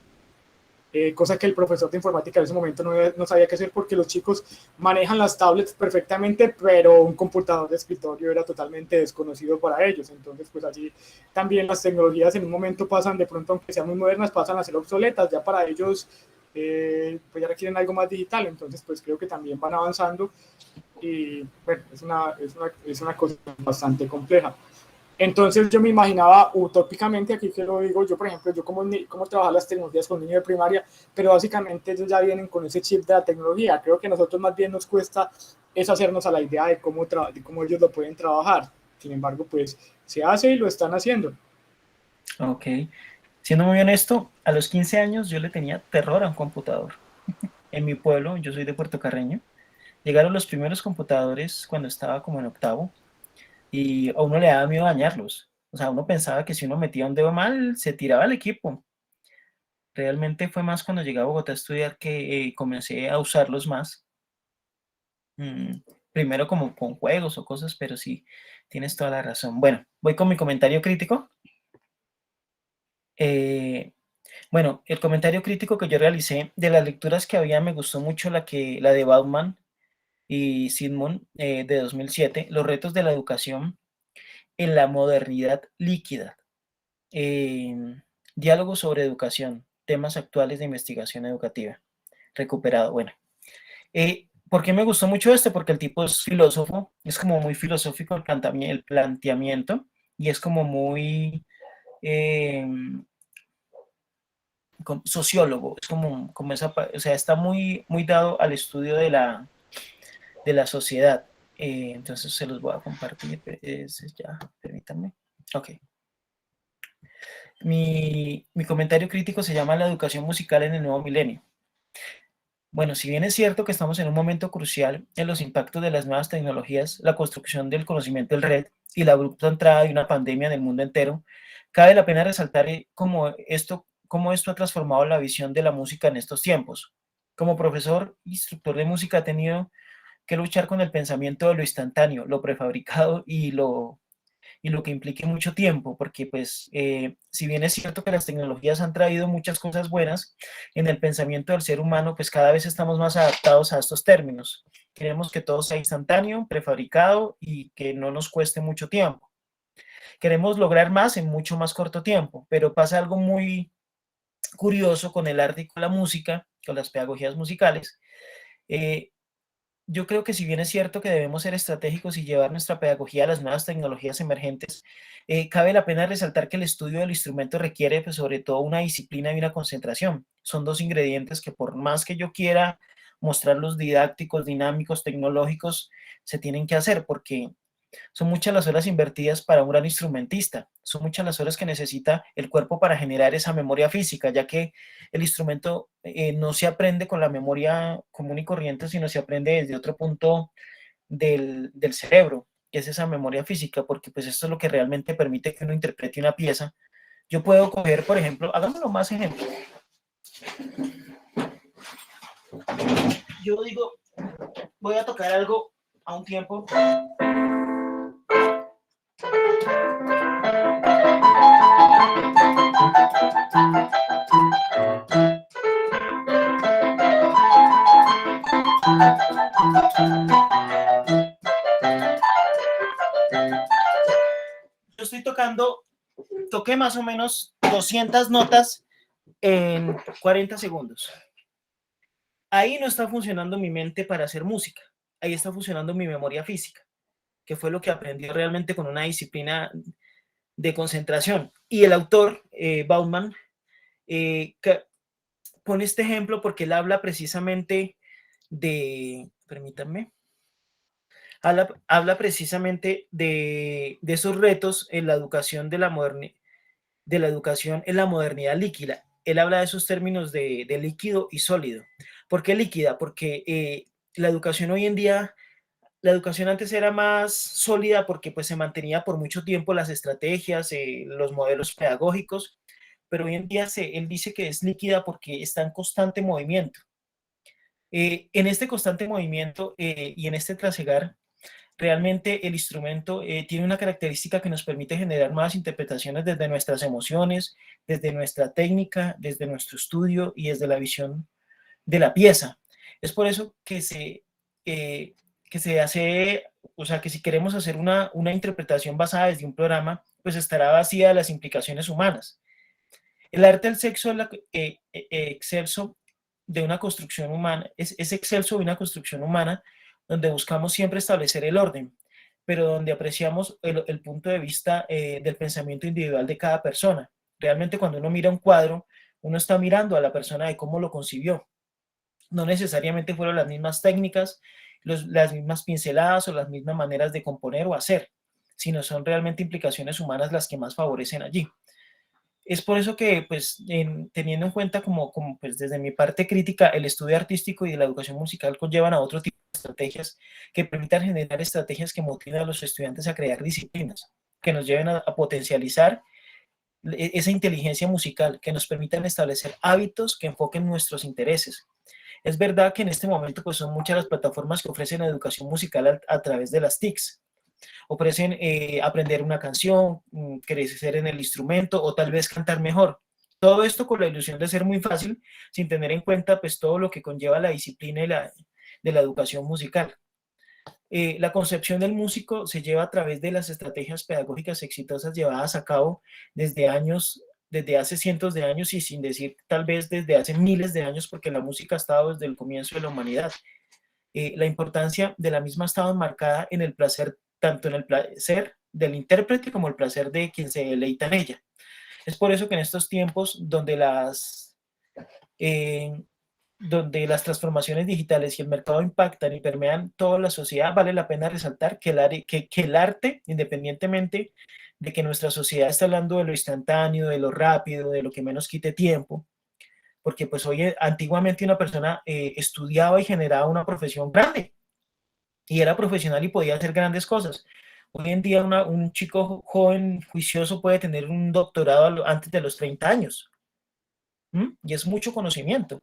Cosa que el profesor de informática en ese momento no sabía qué hacer porque los chicos manejan las tablets perfectamente, pero un computador de escritorio era totalmente desconocido para ellos. Entonces, pues allí también las tecnologías en un momento pasan, de pronto, aunque sean muy modernas, pasan a ser obsoletas. Ya para ellos, pues ya requieren algo más digital. Entonces, pues creo que también van avanzando y, bueno, es una cosa bastante compleja. Entonces yo me imaginaba utópicamente, aquí que lo digo, yo por ejemplo, yo como trabajar las tecnologías con niños de primaria, pero básicamente ellos ya vienen con ese chip de la tecnología. Creo que a nosotros más bien nos cuesta es hacernos a la idea de cómo ellos lo pueden trabajar. Sin embargo, pues se hace y lo están haciendo. Ok. Siendo muy honesto, a los 15 años yo le tenía terror a un computador. En mi pueblo, yo soy de Puerto Carreño, llegaron los primeros computadores cuando estaba como en octavo y a uno le daba miedo dañarlos. O sea, uno pensaba que si uno metía un dedo mal, se tiraba el equipo. Realmente fue más cuando llegué a Bogotá a estudiar que comencé a usarlos más. Primero como con juegos o cosas, pero sí, tienes toda la razón. Bueno, voy con mi comentario crítico. Bueno, el comentario crítico que yo realicé de las lecturas que había, me gustó mucho la de Bauman y Sigmund de 2007, Los retos de la educación en la modernidad líquida. Diálogos sobre educación, temas actuales de investigación educativa. Recuperado, bueno. ¿Por qué me gustó mucho este? Porque el tipo es filósofo, es como muy filosófico el planteamiento y es como muy sociólogo, es como esa, o sea, está muy dado al estudio de la sociedad. Entonces se los voy a compartir, ya, permítanme. Ok. Mi comentario crítico se llama La educación musical en el nuevo milenio. Bueno, si bien es cierto que estamos en un momento crucial en los impactos de las nuevas tecnologías, la construcción del conocimiento en red y la abrupta entrada de una pandemia en el mundo entero, cabe la pena resaltar cómo esto ha transformado la visión de la música en estos tiempos. Como profesor, instructor de música, he tenido que luchar con el pensamiento de lo instantáneo, lo prefabricado y lo que implique mucho tiempo, porque pues si bien es cierto que las tecnologías han traído muchas cosas buenas, en el pensamiento del ser humano pues cada vez estamos más adaptados a estos términos. Queremos que todo sea instantáneo, prefabricado y que no nos cueste mucho tiempo. Queremos lograr más en mucho más corto tiempo, pero pasa algo muy curioso con el arte y con la música, con las pedagogías musicales, yo creo que si bien es cierto que debemos ser estratégicos y llevar nuestra pedagogía a las nuevas tecnologías emergentes, cabe la pena resaltar que el estudio del instrumento requiere pues, sobre todo una disciplina y una concentración. Son dos ingredientes que por más que yo quiera mostrarlos didácticos, dinámicos, tecnológicos, se tienen que hacer porque son muchas las horas invertidas para un gran instrumentista, son muchas las horas que necesita el cuerpo para generar esa memoria física, ya que el instrumento no se aprende con la memoria común y corriente, sino se aprende desde otro punto del cerebro, que es esa memoria física, porque pues esto es lo que realmente permite que uno interprete una pieza. Yo puedo coger, por ejemplo, hagámoslo más ejemplo. Yo digo, voy a tocar algo a un tiempo. Yo estoy toqué más o menos 200 notas en 40 segundos. Ahí no está funcionando mi mente para hacer música, ahí está funcionando mi memoria física, que fue lo que aprendí realmente con una disciplina de concentración. Y el autor, Bauman, pone este ejemplo porque él habla precisamente permítanme, habla precisamente de esos retos en la educación de la educación en la modernidad líquida. Él habla de esos términos de líquido y sólido. ¿Por qué líquida? Porque la educación hoy en día, la educación antes era más sólida porque pues se mantenía por mucho tiempo las estrategias, los modelos pedagógicos, pero hoy en día él dice que es líquida porque está en constante movimiento. En este constante movimiento y en este trasegar, realmente el instrumento tiene una característica que nos permite generar nuevas interpretaciones desde nuestras emociones, desde nuestra técnica, desde nuestro estudio y desde la visión de la pieza. Es por eso que se hace, o sea, que si queremos hacer una interpretación basada desde un programa, pues estará vacía de las implicaciones humanas. El arte del sexo es excelso de una construcción humana, es excelso de una construcción humana donde buscamos siempre establecer el orden, pero donde apreciamos el punto de vista del pensamiento individual de cada persona. Realmente cuando uno mira un cuadro, uno está mirando a la persona de cómo lo concibió. No necesariamente fueron las mismas técnicas, las mismas pinceladas o las mismas maneras de componer o hacer, sino son realmente implicaciones humanas las que más favorecen allí. Es por eso que, pues, teniendo en cuenta como pues, desde mi parte crítica, el estudio artístico y de la educación musical conllevan a otro tipo de estrategias que permitan generar estrategias que motiven a los estudiantes a crear disciplinas, que nos lleven a potencializar esa inteligencia musical, que nos permitan establecer hábitos que enfoquen nuestros intereses. Es verdad que en este momento pues, son muchas las plataformas que ofrecen educación musical a través de las TICs. Ofrecen aprender una canción, crecer en el instrumento o tal vez cantar mejor. Todo esto con la ilusión de ser muy fácil, sin tener en cuenta pues, todo lo que conlleva la disciplina de la educación musical. La concepción del músico se lleva a través de las estrategias pedagógicas exitosas llevadas a cabo desde hace cientos de años y sin decir tal vez desde hace miles de años, porque la música ha estado desde el comienzo de la humanidad. La importancia de la misma ha estado enmarcada en el placer, tanto en el placer del intérprete como el placer de quien se deleita en ella. Es por eso que en estos tiempos donde donde las transformaciones digitales y el mercado impactan y permean toda la sociedad, vale la pena resaltar que el arte, independientemente de que nuestra sociedad está hablando de lo instantáneo, de lo rápido, de lo que menos quite tiempo, porque pues hoy antiguamente una persona estudiaba y generaba una profesión grande y era profesional y podía hacer grandes cosas. Hoy en día un chico joven, juicioso, puede tener un doctorado antes de los 30 años. Y es mucho conocimiento.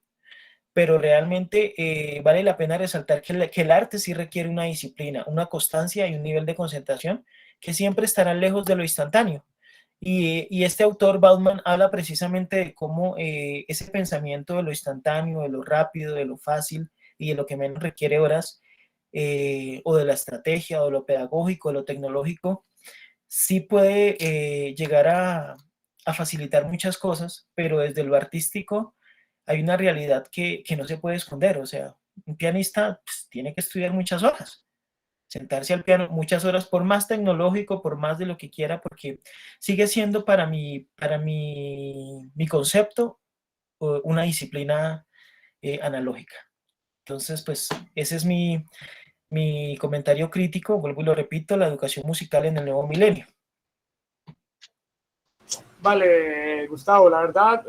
Pero realmente vale la pena resaltar que el arte sí requiere una disciplina, una constancia y un nivel de concentración que siempre estarán lejos de lo instantáneo. Y este autor, Bauman, habla precisamente de cómo ese pensamiento de lo instantáneo, de lo rápido, de lo fácil y de lo que menos requiere horas, o de la estrategia, o de lo pedagógico, de lo tecnológico, sí puede llegar a facilitar muchas cosas, pero desde lo artístico hay una realidad que no se puede esconder. O sea, un pianista pues, tiene que estudiar muchas horas, sentarse al piano muchas horas, por más tecnológico, por más de lo que quiera, porque sigue siendo mi concepto una disciplina analógica. Entonces, pues ese es mi comentario crítico, vuelvo y lo repito, la educación musical en el nuevo milenio. Vale, Gustavo, la verdad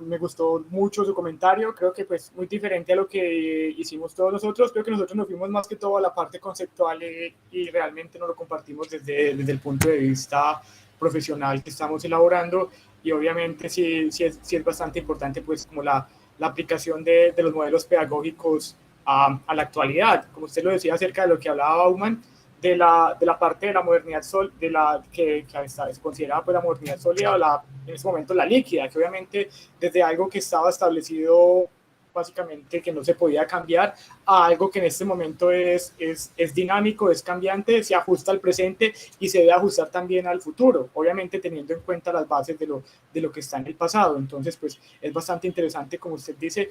me gustó mucho su comentario, creo que pues muy diferente a lo que hicimos todos nosotros, creo que nosotros nos fuimos más que todo a la parte conceptual y realmente no lo compartimos desde el punto de vista profesional que estamos elaborando y obviamente sí es bastante importante pues como la aplicación de los modelos pedagógicos a la actualidad, como usted lo decía acerca de lo que hablaba Bauman, de la parte de la modernidad que es considerada pues, la modernidad sólida o en ese momento la líquida, que obviamente desde algo que estaba establecido básicamente que no se podía cambiar a algo que en este momento es dinámico, es cambiante, se ajusta al presente y se debe ajustar también al futuro, obviamente teniendo en cuenta las bases de lo que está en el pasado. Entonces, pues es bastante interesante, como usted dice,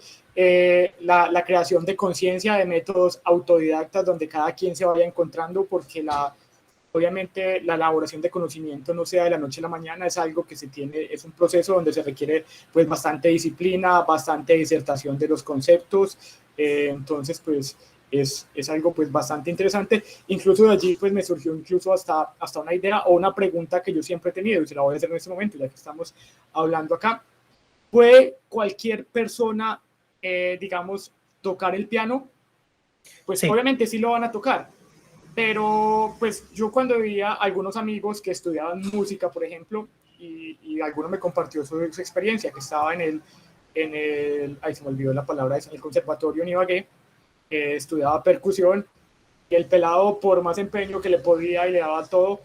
la creación de conciencia, de métodos autodidactas donde cada quien se vaya encontrando, porque obviamente la elaboración de conocimiento no sea de la noche a la mañana, es algo que es un proceso donde se requiere pues bastante disciplina, bastante disertación de los conceptos, entonces pues es algo pues bastante interesante. Incluso de allí pues me surgió incluso hasta una idea o una pregunta que yo siempre he tenido y se la voy a hacer en este momento ya que estamos hablando acá. ¿Puede cualquier persona, digamos, tocar el piano? Pues Sí. obviamente sí lo van a tocar, pero pues yo cuando veía algunos amigos que estudiaban música, por ejemplo, y alguno me compartió su experiencia, que estaba en ahí se me olvidó la palabra, en el conservatorio en Ibagué, estudiaba percusión, y el pelado, por más empeño que le podía y le daba todo,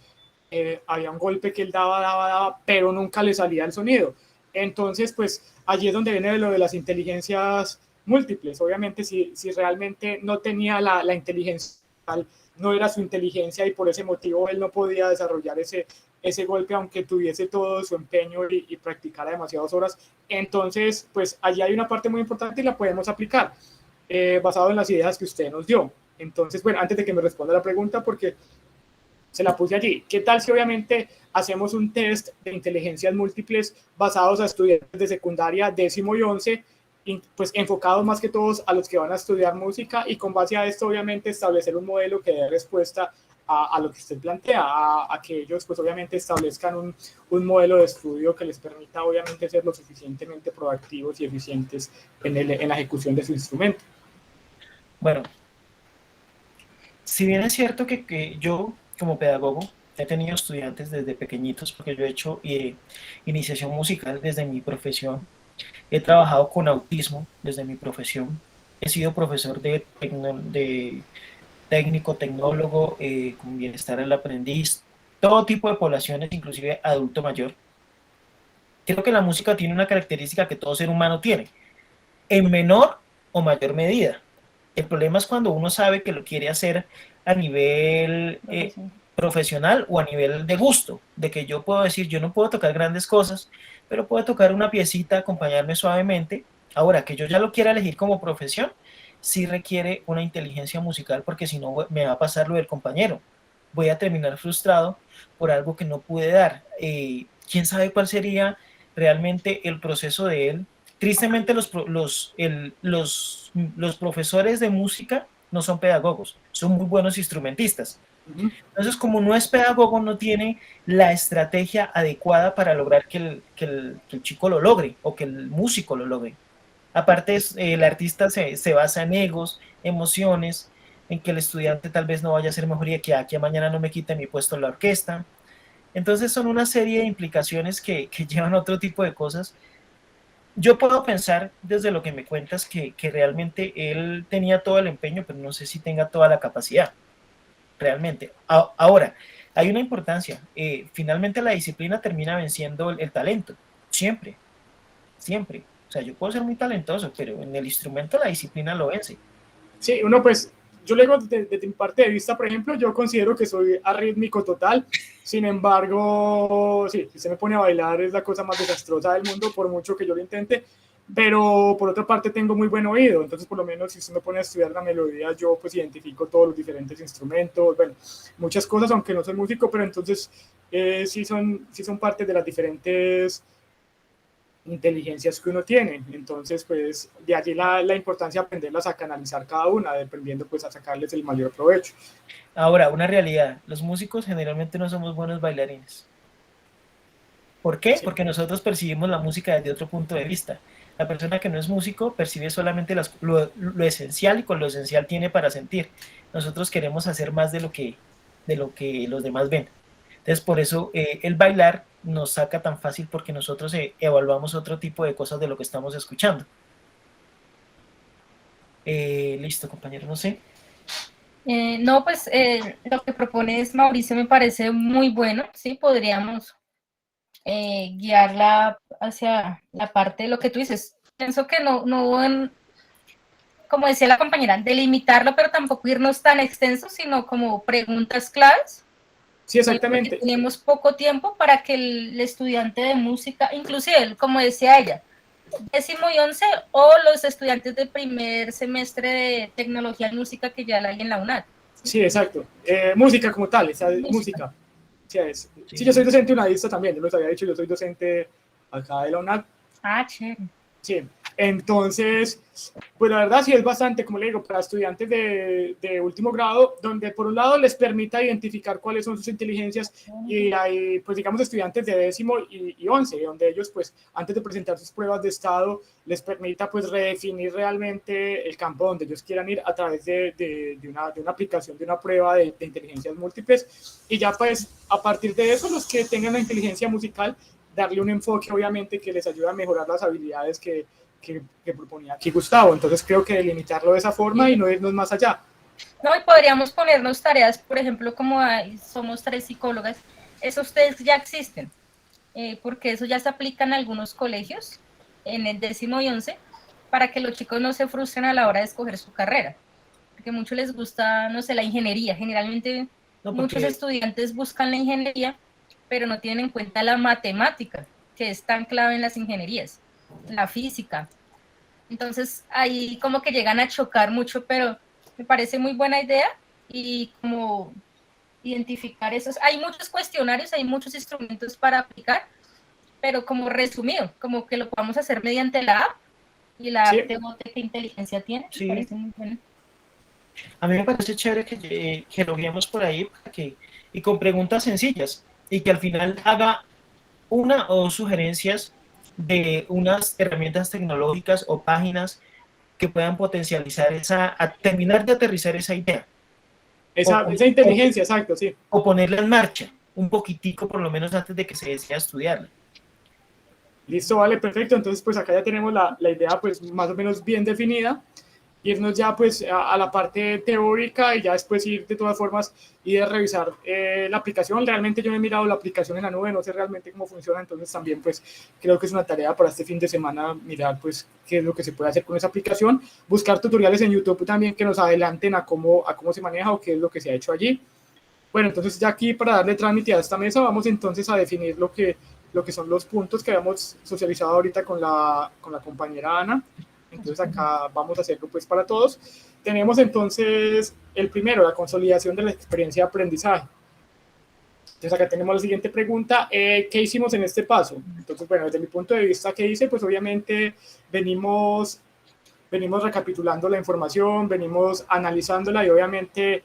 había un golpe que él daba, pero nunca le salía el sonido. Entonces, pues allí es donde viene lo de las inteligencias múltiples. Obviamente, si realmente no tenía la inteligencia, no era su inteligencia y por ese motivo él no podía desarrollar ese golpe, aunque tuviese todo su empeño y practicara demasiadas horas. Entonces, pues allí hay una parte muy importante y la podemos aplicar, basado en las ideas que usted nos dio. Entonces, bueno, antes de que me responda la pregunta, porque se la puse allí. ¿Qué tal si obviamente hacemos un test de inteligencias múltiples basados a estudiantes de secundaria, décimo y 11, pues enfocados más que todos a los que van a estudiar música y con base a esto obviamente establecer un modelo que dé respuesta a lo que usted plantea, a que ellos pues obviamente establezcan un modelo de estudio que les permita obviamente ser lo suficientemente proactivos y eficientes en la ejecución de su instrumento? Bueno, si bien es cierto que yo, como pedagogo, he tenido estudiantes desde pequeñitos, porque yo he hecho iniciación musical desde mi profesión, he trabajado con autismo desde mi profesión, he sido profesor de técnico, tecnólogo, con bienestar al aprendiz, todo tipo de poblaciones, inclusive adulto mayor. Creo que la música tiene una característica que todo ser humano tiene, en menor o mayor medida. El problema es cuando uno sabe que lo quiere hacer a nivel profesional o a nivel de gusto, de que yo puedo decir, yo no puedo tocar grandes cosas, pero puedo tocar una piecita, acompañarme suavemente. Ahora, que yo ya lo quiera elegir como profesión, sí requiere una inteligencia musical, porque si no me va a pasar lo del compañero. Voy a terminar frustrado por algo que no pude dar. ¿Quién sabe cuál sería realmente el proceso de él? Tristemente los profesores de música no son pedagogos, son muy buenos instrumentistas. Entonces, como no es pedagogo, no tiene la estrategia adecuada para lograr que el chico lo logre o que el músico lo logre. Aparte, el artista se basa en egos, emociones, en que el estudiante tal vez no vaya a ser mejor y que aquí a mañana no me quite mi puesto en la orquesta. Entonces, son una serie de implicaciones que llevan a otro tipo de cosas. Yo puedo pensar desde lo que me cuentas que realmente él tenía todo el empeño, pero no sé si tenga toda la capacidad, realmente. Ahora, hay una importancia. Finalmente la disciplina termina venciendo el talento, siempre, siempre. O sea, yo puedo ser muy talentoso, pero en el instrumento la disciplina lo vence. Sí, uno pues, yo le digo desde mi parte de vista, por ejemplo, yo considero que soy arrítmico total, sin embargo, sí, si se me pone a bailar es la cosa más desastrosa del mundo, por mucho que yo lo intente, pero por otra parte tengo muy buen oído, entonces por lo menos si usted me pone a estudiar la melodía, yo pues identifico todos los diferentes instrumentos, bueno, muchas cosas, aunque no soy músico, pero entonces sí son parte de las diferentes inteligencias que uno tiene, entonces pues de allí la importancia de aprenderlas a canalizar cada una, dependiendo pues a sacarles el mayor provecho. Ahora, una realidad, los músicos generalmente no somos buenos bailarines. ¿Por qué? Sí. Porque nosotros percibimos la música desde otro punto de vista. La persona que no es músico percibe solamente lo esencial, y con lo esencial tiene para sentir. Nosotros queremos hacer más de lo que los demás ven. Entonces, por eso el bailar nos saca tan fácil, porque nosotros evaluamos otro tipo de cosas de lo que estamos escuchando. Listo, compañero, no sé. No, pues lo que propones, Mauricio, me parece muy bueno, ¿sí? Podríamos guiarla hacia la parte de lo que tú dices. Pienso que no como decía la compañera, delimitarlo, pero tampoco irnos tan extensos, sino como preguntas claves. Sí, exactamente. Tenemos poco tiempo para que el estudiante de música, inclusive, como decía ella, 10º y 11, o los estudiantes de primer semestre de tecnología y música que ya la hay en la UNAD. Sí, exacto. Música como tal, esa música. Sí, yo soy docente unadista también, yo les había dicho, yo soy docente acá de la UNAD. Ah, chévere. Sí, entonces, pues la verdad sí es bastante, como le digo, para estudiantes de último grado, donde por un lado les permita identificar cuáles son sus inteligencias, y hay, pues digamos, estudiantes de 10º y 11, donde ellos, pues, antes de presentar sus pruebas de estado, les permita, pues, redefinir realmente el campo donde ellos quieran ir a través de una aplicación, de una prueba de inteligencias múltiples, y ya, pues, a partir de eso, los que tengan la inteligencia musical, darle un enfoque, obviamente, que les ayuda a mejorar las habilidades que proponía aquí Gustavo. Entonces creo que delimitarlo de esa forma y no irnos más allá. No, y podríamos ponernos tareas, por ejemplo, como somos 3 psicólogas, esos test ya existen, porque eso ya se aplica en algunos colegios, en el 10º y 11, para que los chicos no se frustren a la hora de escoger su carrera, porque a muchos les gusta, no sé, la ingeniería. Generalmente muchos estudiantes buscan la ingeniería, pero no tienen en cuenta la matemática, que es tan clave en las ingenierías, la física. Entonces ahí como que llegan a chocar mucho, pero me parece muy buena idea, y como identificar esos. Hay muchos cuestionarios, hay muchos instrumentos para aplicar, pero como resumido, como que lo podamos hacer mediante la app, y la app de bote ¿qué inteligencia tiene? Sí. Me parece muy bueno. A mí me parece chévere que lo guiemos por ahí, y con preguntas sencillas, y que al final haga una o dos sugerencias de unas herramientas tecnológicas o páginas que puedan potencializar terminar de aterrizar esa idea. Esa inteligencia, exacto, sí. O ponerla en marcha, un poquitico por lo menos antes de que se decida estudiarla. Listo, vale, perfecto. Entonces, pues acá ya tenemos la idea pues más o menos bien definida. Irnos ya pues a la parte teórica, y ya después ir de todas formas y de revisar la aplicación. Realmente yo no he mirado la aplicación en la nube, no sé realmente cómo funciona, entonces también pues creo que es una tarea para este fin de semana mirar pues qué es lo que se puede hacer con esa aplicación, buscar tutoriales en YouTube también que nos adelanten a cómo se maneja o qué es lo que se ha hecho allí. Bueno, entonces ya aquí, para darle trámite a esta mesa, vamos entonces a definir lo que son los puntos que habíamos socializado ahorita con la compañera Ana. Entonces acá vamos a hacerlo pues para todos. Tenemos entonces el primero, la consolidación de la experiencia de aprendizaje. Entonces acá tenemos la siguiente pregunta, ¿qué hicimos en este paso? Entonces, bueno, desde mi punto de vista, ¿qué hice? Pues obviamente venimos recapitulando la información, venimos analizándola, y obviamente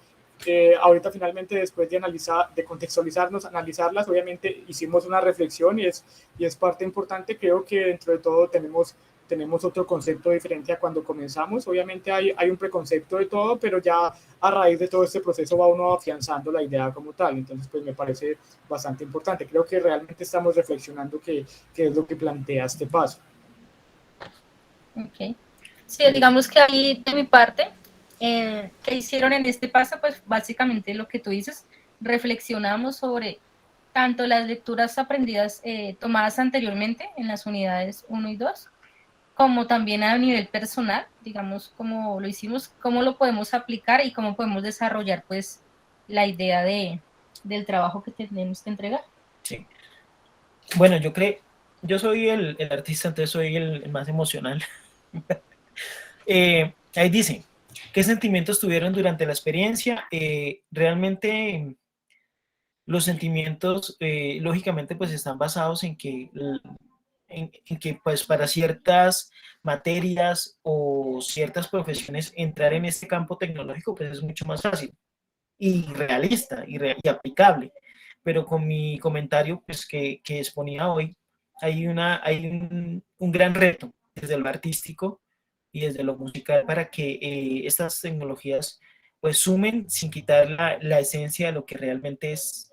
ahorita finalmente, después de contextualizarnos, analizarlas, obviamente hicimos una reflexión, y es parte importante. Creo que dentro de todo tenemos otro concepto diferente a cuando comenzamos. Obviamente hay un preconcepto de todo, pero ya a raíz de todo este proceso va uno afianzando la idea como tal. Entonces, pues me parece bastante importante. Creo que realmente estamos reflexionando qué es lo que plantea este paso. Ok. Sí, digamos que ahí de mi parte, ¿qué hicieron en este paso? Pues básicamente lo que tú dices, reflexionamos sobre tanto las lecturas aprendidas, tomadas anteriormente en las unidades 1 y 2, como también a nivel personal, digamos, cómo lo hicimos, cómo lo podemos aplicar y cómo podemos desarrollar pues la idea del trabajo que tenemos que entregar. Sí. Bueno, yo creo, yo soy el artista, entonces soy el más emocional. Ahí dice, ¿qué sentimientos tuvieron durante la experiencia? Realmente los sentimientos, lógicamente, pues están basados en que, pues para ciertas materias o ciertas profesiones entrar en este campo tecnológico pues es mucho más fácil y realista y aplicable. Pero con mi comentario pues que exponía hoy, hay un gran reto desde lo artístico y desde lo musical para que estas tecnologías pues sumen sin quitar la esencia de lo que realmente es,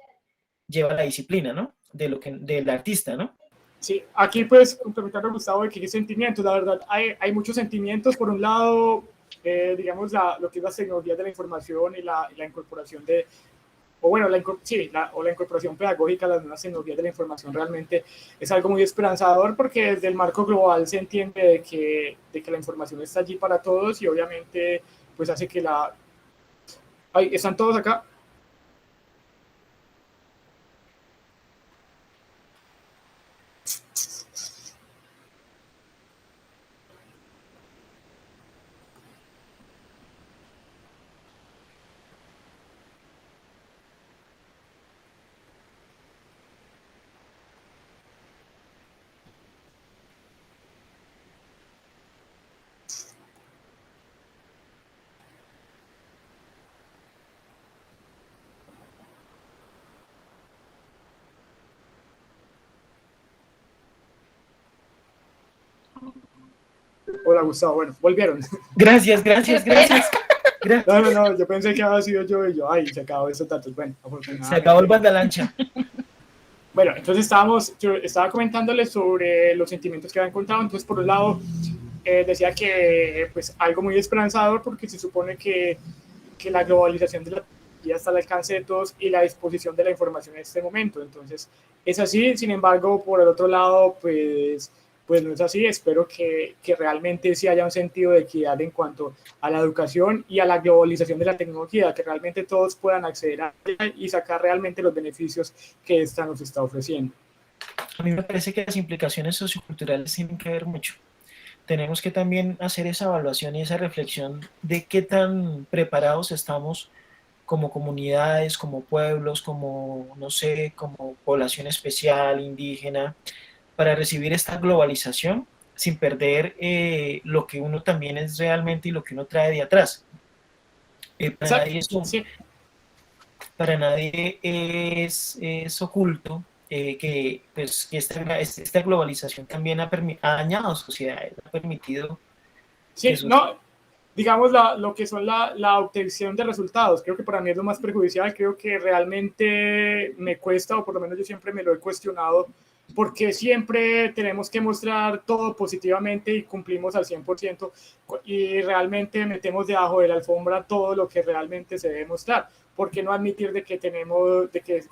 lleva la disciplina, ¿no? Del artista, ¿no? Sí, aquí pues complementando a Gustavo de que hay sentimientos, la verdad hay muchos sentimientos, por un lado, digamos, lo que es las tecnologías de la información y la incorporación de, o bueno, la incorporación pedagógica a las nuevas tecnologías de la información realmente es algo muy esperanzador porque desde el marco global se entiende de que la información está allí para todos y obviamente pues hace que la... Ay, ¿están todos acá? Hola Gustavo, bueno, volvieron. Gracias, gracias, gracias. No, yo pensé que había sido yo y yo, ay, se acabó esos datos. Bueno, se acabó el bandalancha. Bueno, entonces yo estaba comentándoles sobre los sentimientos que había encontrado. Entonces, por un lado, decía que pues algo muy esperanzador porque se supone que la globalización de la tecnología está al alcance de todos y la disposición de la información en este momento. Entonces, es así. Sin embargo, por el otro lado, pues no es así. Espero que realmente sí haya un sentido de equidad en cuanto a la educación y a la globalización de la tecnología, que realmente todos puedan acceder a ella y sacar realmente los beneficios que esta nos está ofreciendo. A mí me parece que las implicaciones socioculturales tienen que ver mucho. Tenemos que también hacer esa evaluación y esa reflexión de qué tan preparados estamos como comunidades, como pueblos, como, no sé, como población especial, indígena, para recibir esta globalización sin perder lo que uno también es realmente y lo que uno trae de atrás. Sí. Para nadie es oculto pues, que esta globalización también ha dañado sociedades, ha permitido Sí, no, digamos lo que son la obtención de resultados. Creo que para mí es lo más perjudicial. Creo que realmente me cuesta, o por lo menos yo siempre me lo he cuestionado, porque siempre tenemos que mostrar todo positivamente y cumplimos al 100% y realmente metemos debajo de la alfombra todo lo que realmente se debe mostrar. ¿Por qué no admitir de que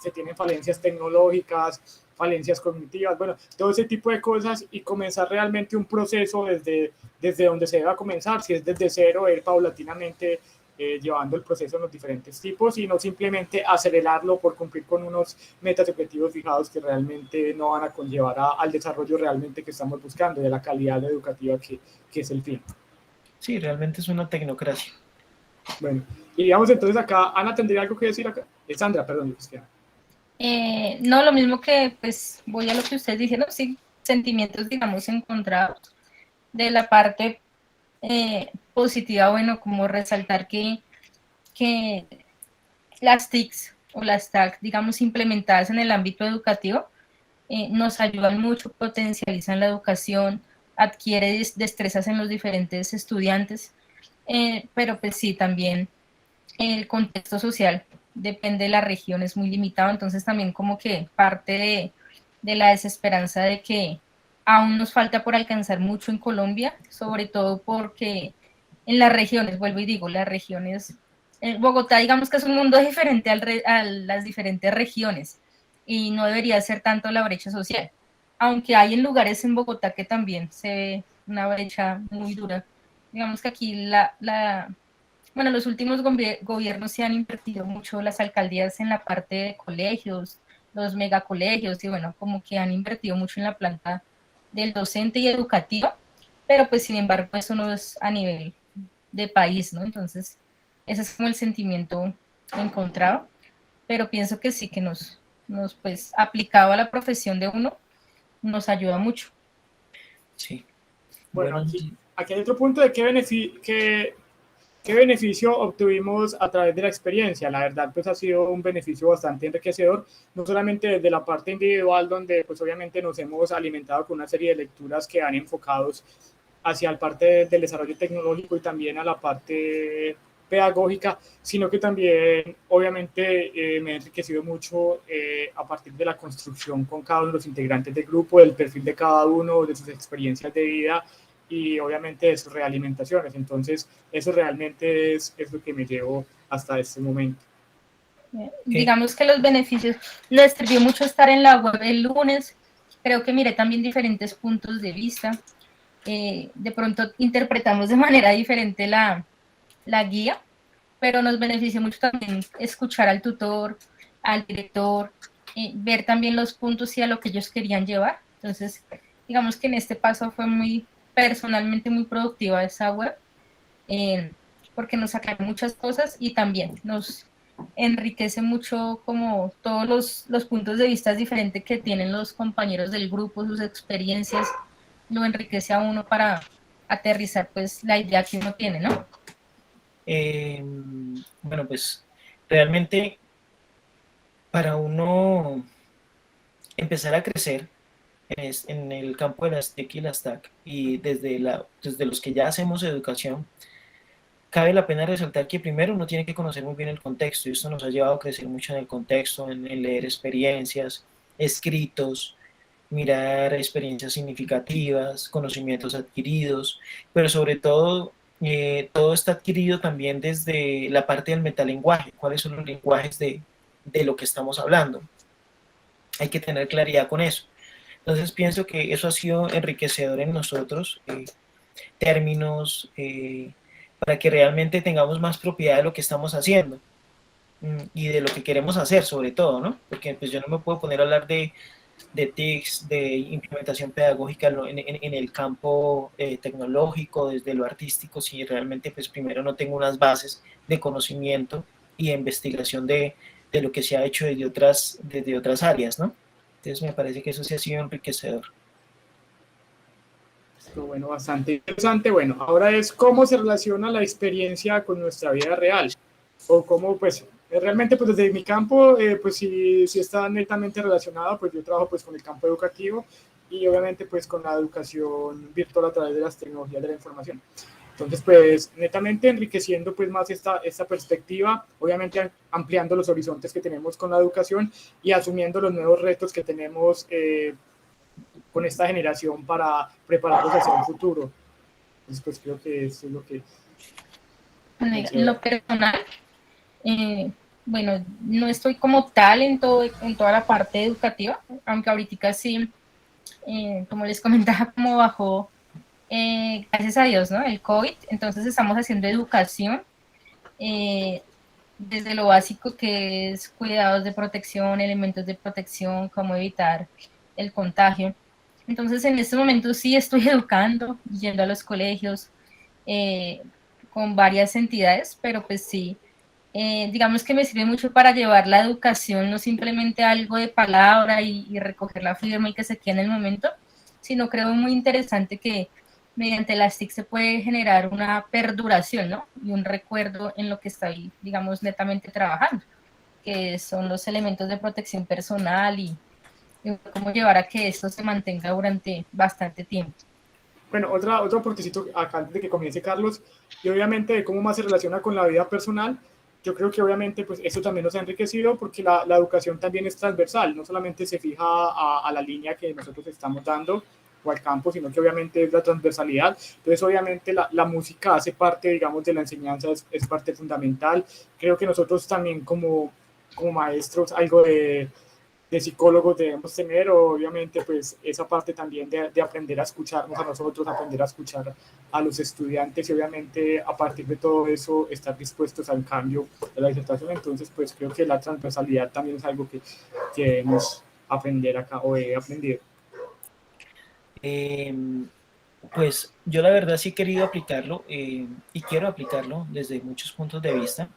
se tienen falencias tecnológicas, falencias cognitivas, bueno, todo ese tipo de cosas y comenzar realmente un proceso desde donde se deba comenzar, si es desde cero, ir paulatinamente llevando el proceso en los diferentes tipos y no simplemente acelerarlo por cumplir con unos metas y objetivos fijados que realmente no van a conllevar al desarrollo realmente que estamos buscando y a la calidad educativa que es el fin. Sí, realmente es una tecnocracia. Bueno, y digamos entonces acá, Ana, ¿tendría algo que decir acá? Sandra, perdón. No, lo mismo que pues voy a lo que ustedes dijeron, sí, sentimientos, digamos, encontrados de la parte positiva, bueno, como resaltar que las TICs o las TAC, digamos, implementadas en el ámbito educativo, nos ayudan mucho, potencializan la educación, adquiere destrezas en los diferentes estudiantes, pero pues sí, también el contexto social depende de la región, es muy limitado, entonces también como que parte de la desesperanza de que aún nos falta por alcanzar mucho en Colombia, sobre todo porque en las regiones, vuelvo y digo, las regiones, Bogotá digamos que es un mundo diferente a las diferentes regiones y no debería ser tanto la brecha social, aunque hay en lugares en Bogotá que también se ve una brecha muy dura. Digamos que aquí bueno, los últimos gobiernos se han invertido mucho las alcaldías en la parte de colegios, los megacolegios, y bueno, como que han invertido mucho en la planta del docente y educativo, pero pues sin embargo eso no es a nivel de país, ¿no? Entonces, ese es como el sentimiento encontrado, pero pienso que sí que nos pues, aplicado a la profesión de uno, nos ayuda mucho. Sí. Bueno, aquí hay otro punto de qué beneficio obtuvimos a través de la experiencia. La verdad, pues ha sido un beneficio bastante enriquecedor, no solamente desde la parte individual, donde pues obviamente nos hemos alimentado con una serie de lecturas que han enfocados hacia la parte del desarrollo tecnológico y también a la parte pedagógica, sino que también obviamente me ha enriquecido mucho a partir de la construcción con cada uno de los integrantes del grupo, del perfil de cada uno, de sus experiencias de vida y obviamente de sus realimentaciones. Entonces, eso realmente es lo que me llevo hasta este momento. Digamos que los beneficios, les sirvió mucho estar en la web el lunes, creo que miré también diferentes puntos de vista, de pronto interpretamos de manera diferente la guía, pero nos benefició mucho también escuchar al tutor, al director, ver también los puntos y a lo que ellos querían llevar. Entonces, digamos que en este paso fue personalmente muy productiva esa web, porque nos aclaró muchas cosas y también nos enriquece mucho como todos los puntos de vista diferentes que tienen los compañeros del grupo, sus experiencias, lo enriquece a uno para aterrizar pues la idea que uno tiene, ¿no? Bueno, pues realmente para uno empezar a crecer en el campo de las TIC y las TAC y desde los que ya hacemos educación, cabe la pena resaltar que primero uno tiene que conocer muy bien el contexto y esto nos ha llevado a crecer mucho en el contexto, en leer experiencias, escritos, mirar experiencias significativas, conocimientos adquiridos, pero sobre todo todo está adquirido también desde la parte del metalenguaje, cuáles son los lenguajes de lo que estamos hablando. Hay que tener claridad con eso. Entonces pienso que eso ha sido enriquecedor en nosotros, términos, para que realmente tengamos más propiedad de lo que estamos haciendo y de lo que queremos hacer sobre todo, ¿no? Porque pues yo no me puedo poner a hablar de TICs, de implementación pedagógica en el campo tecnológico, desde lo artístico, si realmente pues primero no tengo unas bases de conocimiento y de investigación de lo que se ha hecho desde otras áreas, ¿no? Entonces me parece que eso sí ha sido enriquecedor. Bueno, bastante interesante. Bueno, ahora es cómo se relaciona la experiencia con nuestra vida real o cómo pues realmente pues desde mi campo pues sí está netamente relacionado, pues yo trabajo pues con el campo educativo y obviamente pues con la educación virtual a través de las tecnologías de la información. Entonces pues netamente enriqueciendo pues más esta perspectiva, obviamente ampliando los horizontes que tenemos con la educación y asumiendo los nuevos retos que tenemos con esta generación para prepararlos hacia un futuro. Entonces pues creo que eso es lo que... En lo personal, bueno, no estoy como tal en toda la parte educativa, aunque ahorita sí, como les comentaba, como bajó, gracias a Dios, ¿no? El COVID, entonces estamos haciendo educación desde lo básico que es cuidados de protección, elementos de protección, cómo evitar el contagio. Entonces en este momento sí estoy educando, yendo a los colegios, con varias entidades, pero pues sí, digamos que me sirve mucho para llevar la educación, no simplemente algo de palabra y recoger la firma y que se quede en el momento, sino creo muy interesante que mediante las TIC se puede generar una perduración, ¿no? Y un recuerdo en lo que estoy, digamos, netamente trabajando, que son los elementos de protección personal y cómo llevar a que esto se mantenga durante bastante tiempo. Bueno, otro aportecito acá antes de que comience Carlos, y obviamente de cómo más se relaciona con la vida personal. Yo creo que obviamente pues eso también nos ha enriquecido porque la educación también es transversal, no solamente se fija a la línea que nosotros estamos dando o al campo, sino que obviamente es la transversalidad. Entonces obviamente la música hace parte, digamos, de la enseñanza, es parte fundamental. Creo que nosotros también como maestros algo de psicólogos debemos tener, obviamente pues esa parte también de aprender a escucharnos a nosotros, aprender a escuchar a los estudiantes y obviamente a partir de todo eso estar dispuestos al cambio de la disertación. Entonces pues creo que la transversalidad también es algo que debemos aprender acá o he aprendido. Pues yo la verdad sí he querido aplicarlo y quiero aplicarlo desde muchos puntos de vista.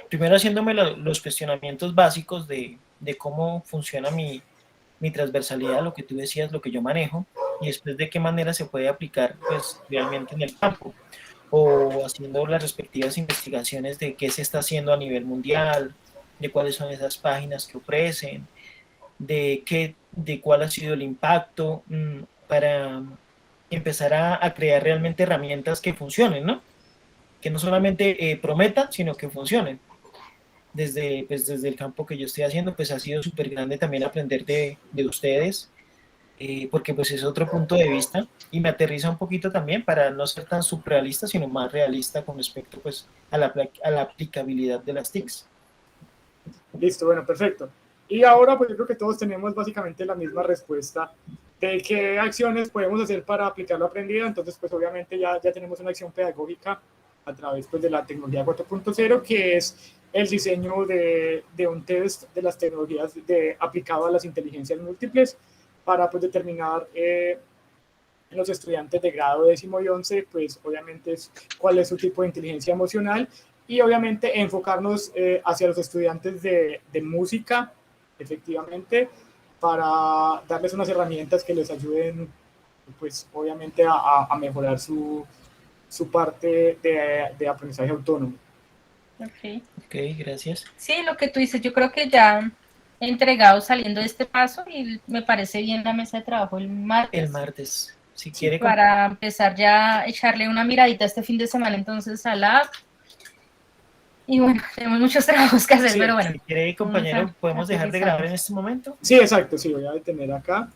Primero haciéndome los cuestionamientos básicos de cómo funciona mi transversalidad, lo que tú decías, lo que yo manejo, y después de qué manera se puede aplicar pues realmente en el campo, o haciendo las respectivas investigaciones de qué se está haciendo a nivel mundial, de cuáles son esas páginas que ofrecen, de cuál ha sido el impacto, para empezar a crear realmente herramientas que funcionen, ¿no? Que no solamente prometan, sino que funcionen. Desde el campo que yo estoy haciendo, pues ha sido súper grande también aprender de ustedes, porque pues es otro punto de vista y me aterriza un poquito también para no ser tan surrealista, sino más realista con respecto pues a la aplicabilidad de las TICs. Listo, bueno, perfecto. Y ahora pues yo creo que todos tenemos básicamente la misma respuesta de qué acciones podemos hacer para aplicar lo aprendido. Entonces pues obviamente ya tenemos una acción pedagógica a través pues, de la tecnología 4.0, que es el diseño de un test de las tecnologías aplicado a las inteligencias múltiples para pues determinar los estudiantes de grado 10º y 11, pues obviamente cuál es su tipo de inteligencia emocional y obviamente enfocarnos hacia los estudiantes de música, efectivamente, para darles unas herramientas que les ayuden, pues obviamente a mejorar su parte de aprendizaje autónomo. Ok, gracias. Sí, lo que tú dices, yo creo que ya he entregado saliendo de este paso y me parece bien la mesa de trabajo el martes. El martes, si quiere. Para empezar ya a echarle una miradita este fin de semana entonces a la app. Y bueno, tenemos muchos trabajos que hacer, Sí, pero bueno. Si quiere, compañero, ¿podemos dejar de grabar en este momento? Sí, exacto, sí, voy a detener acá.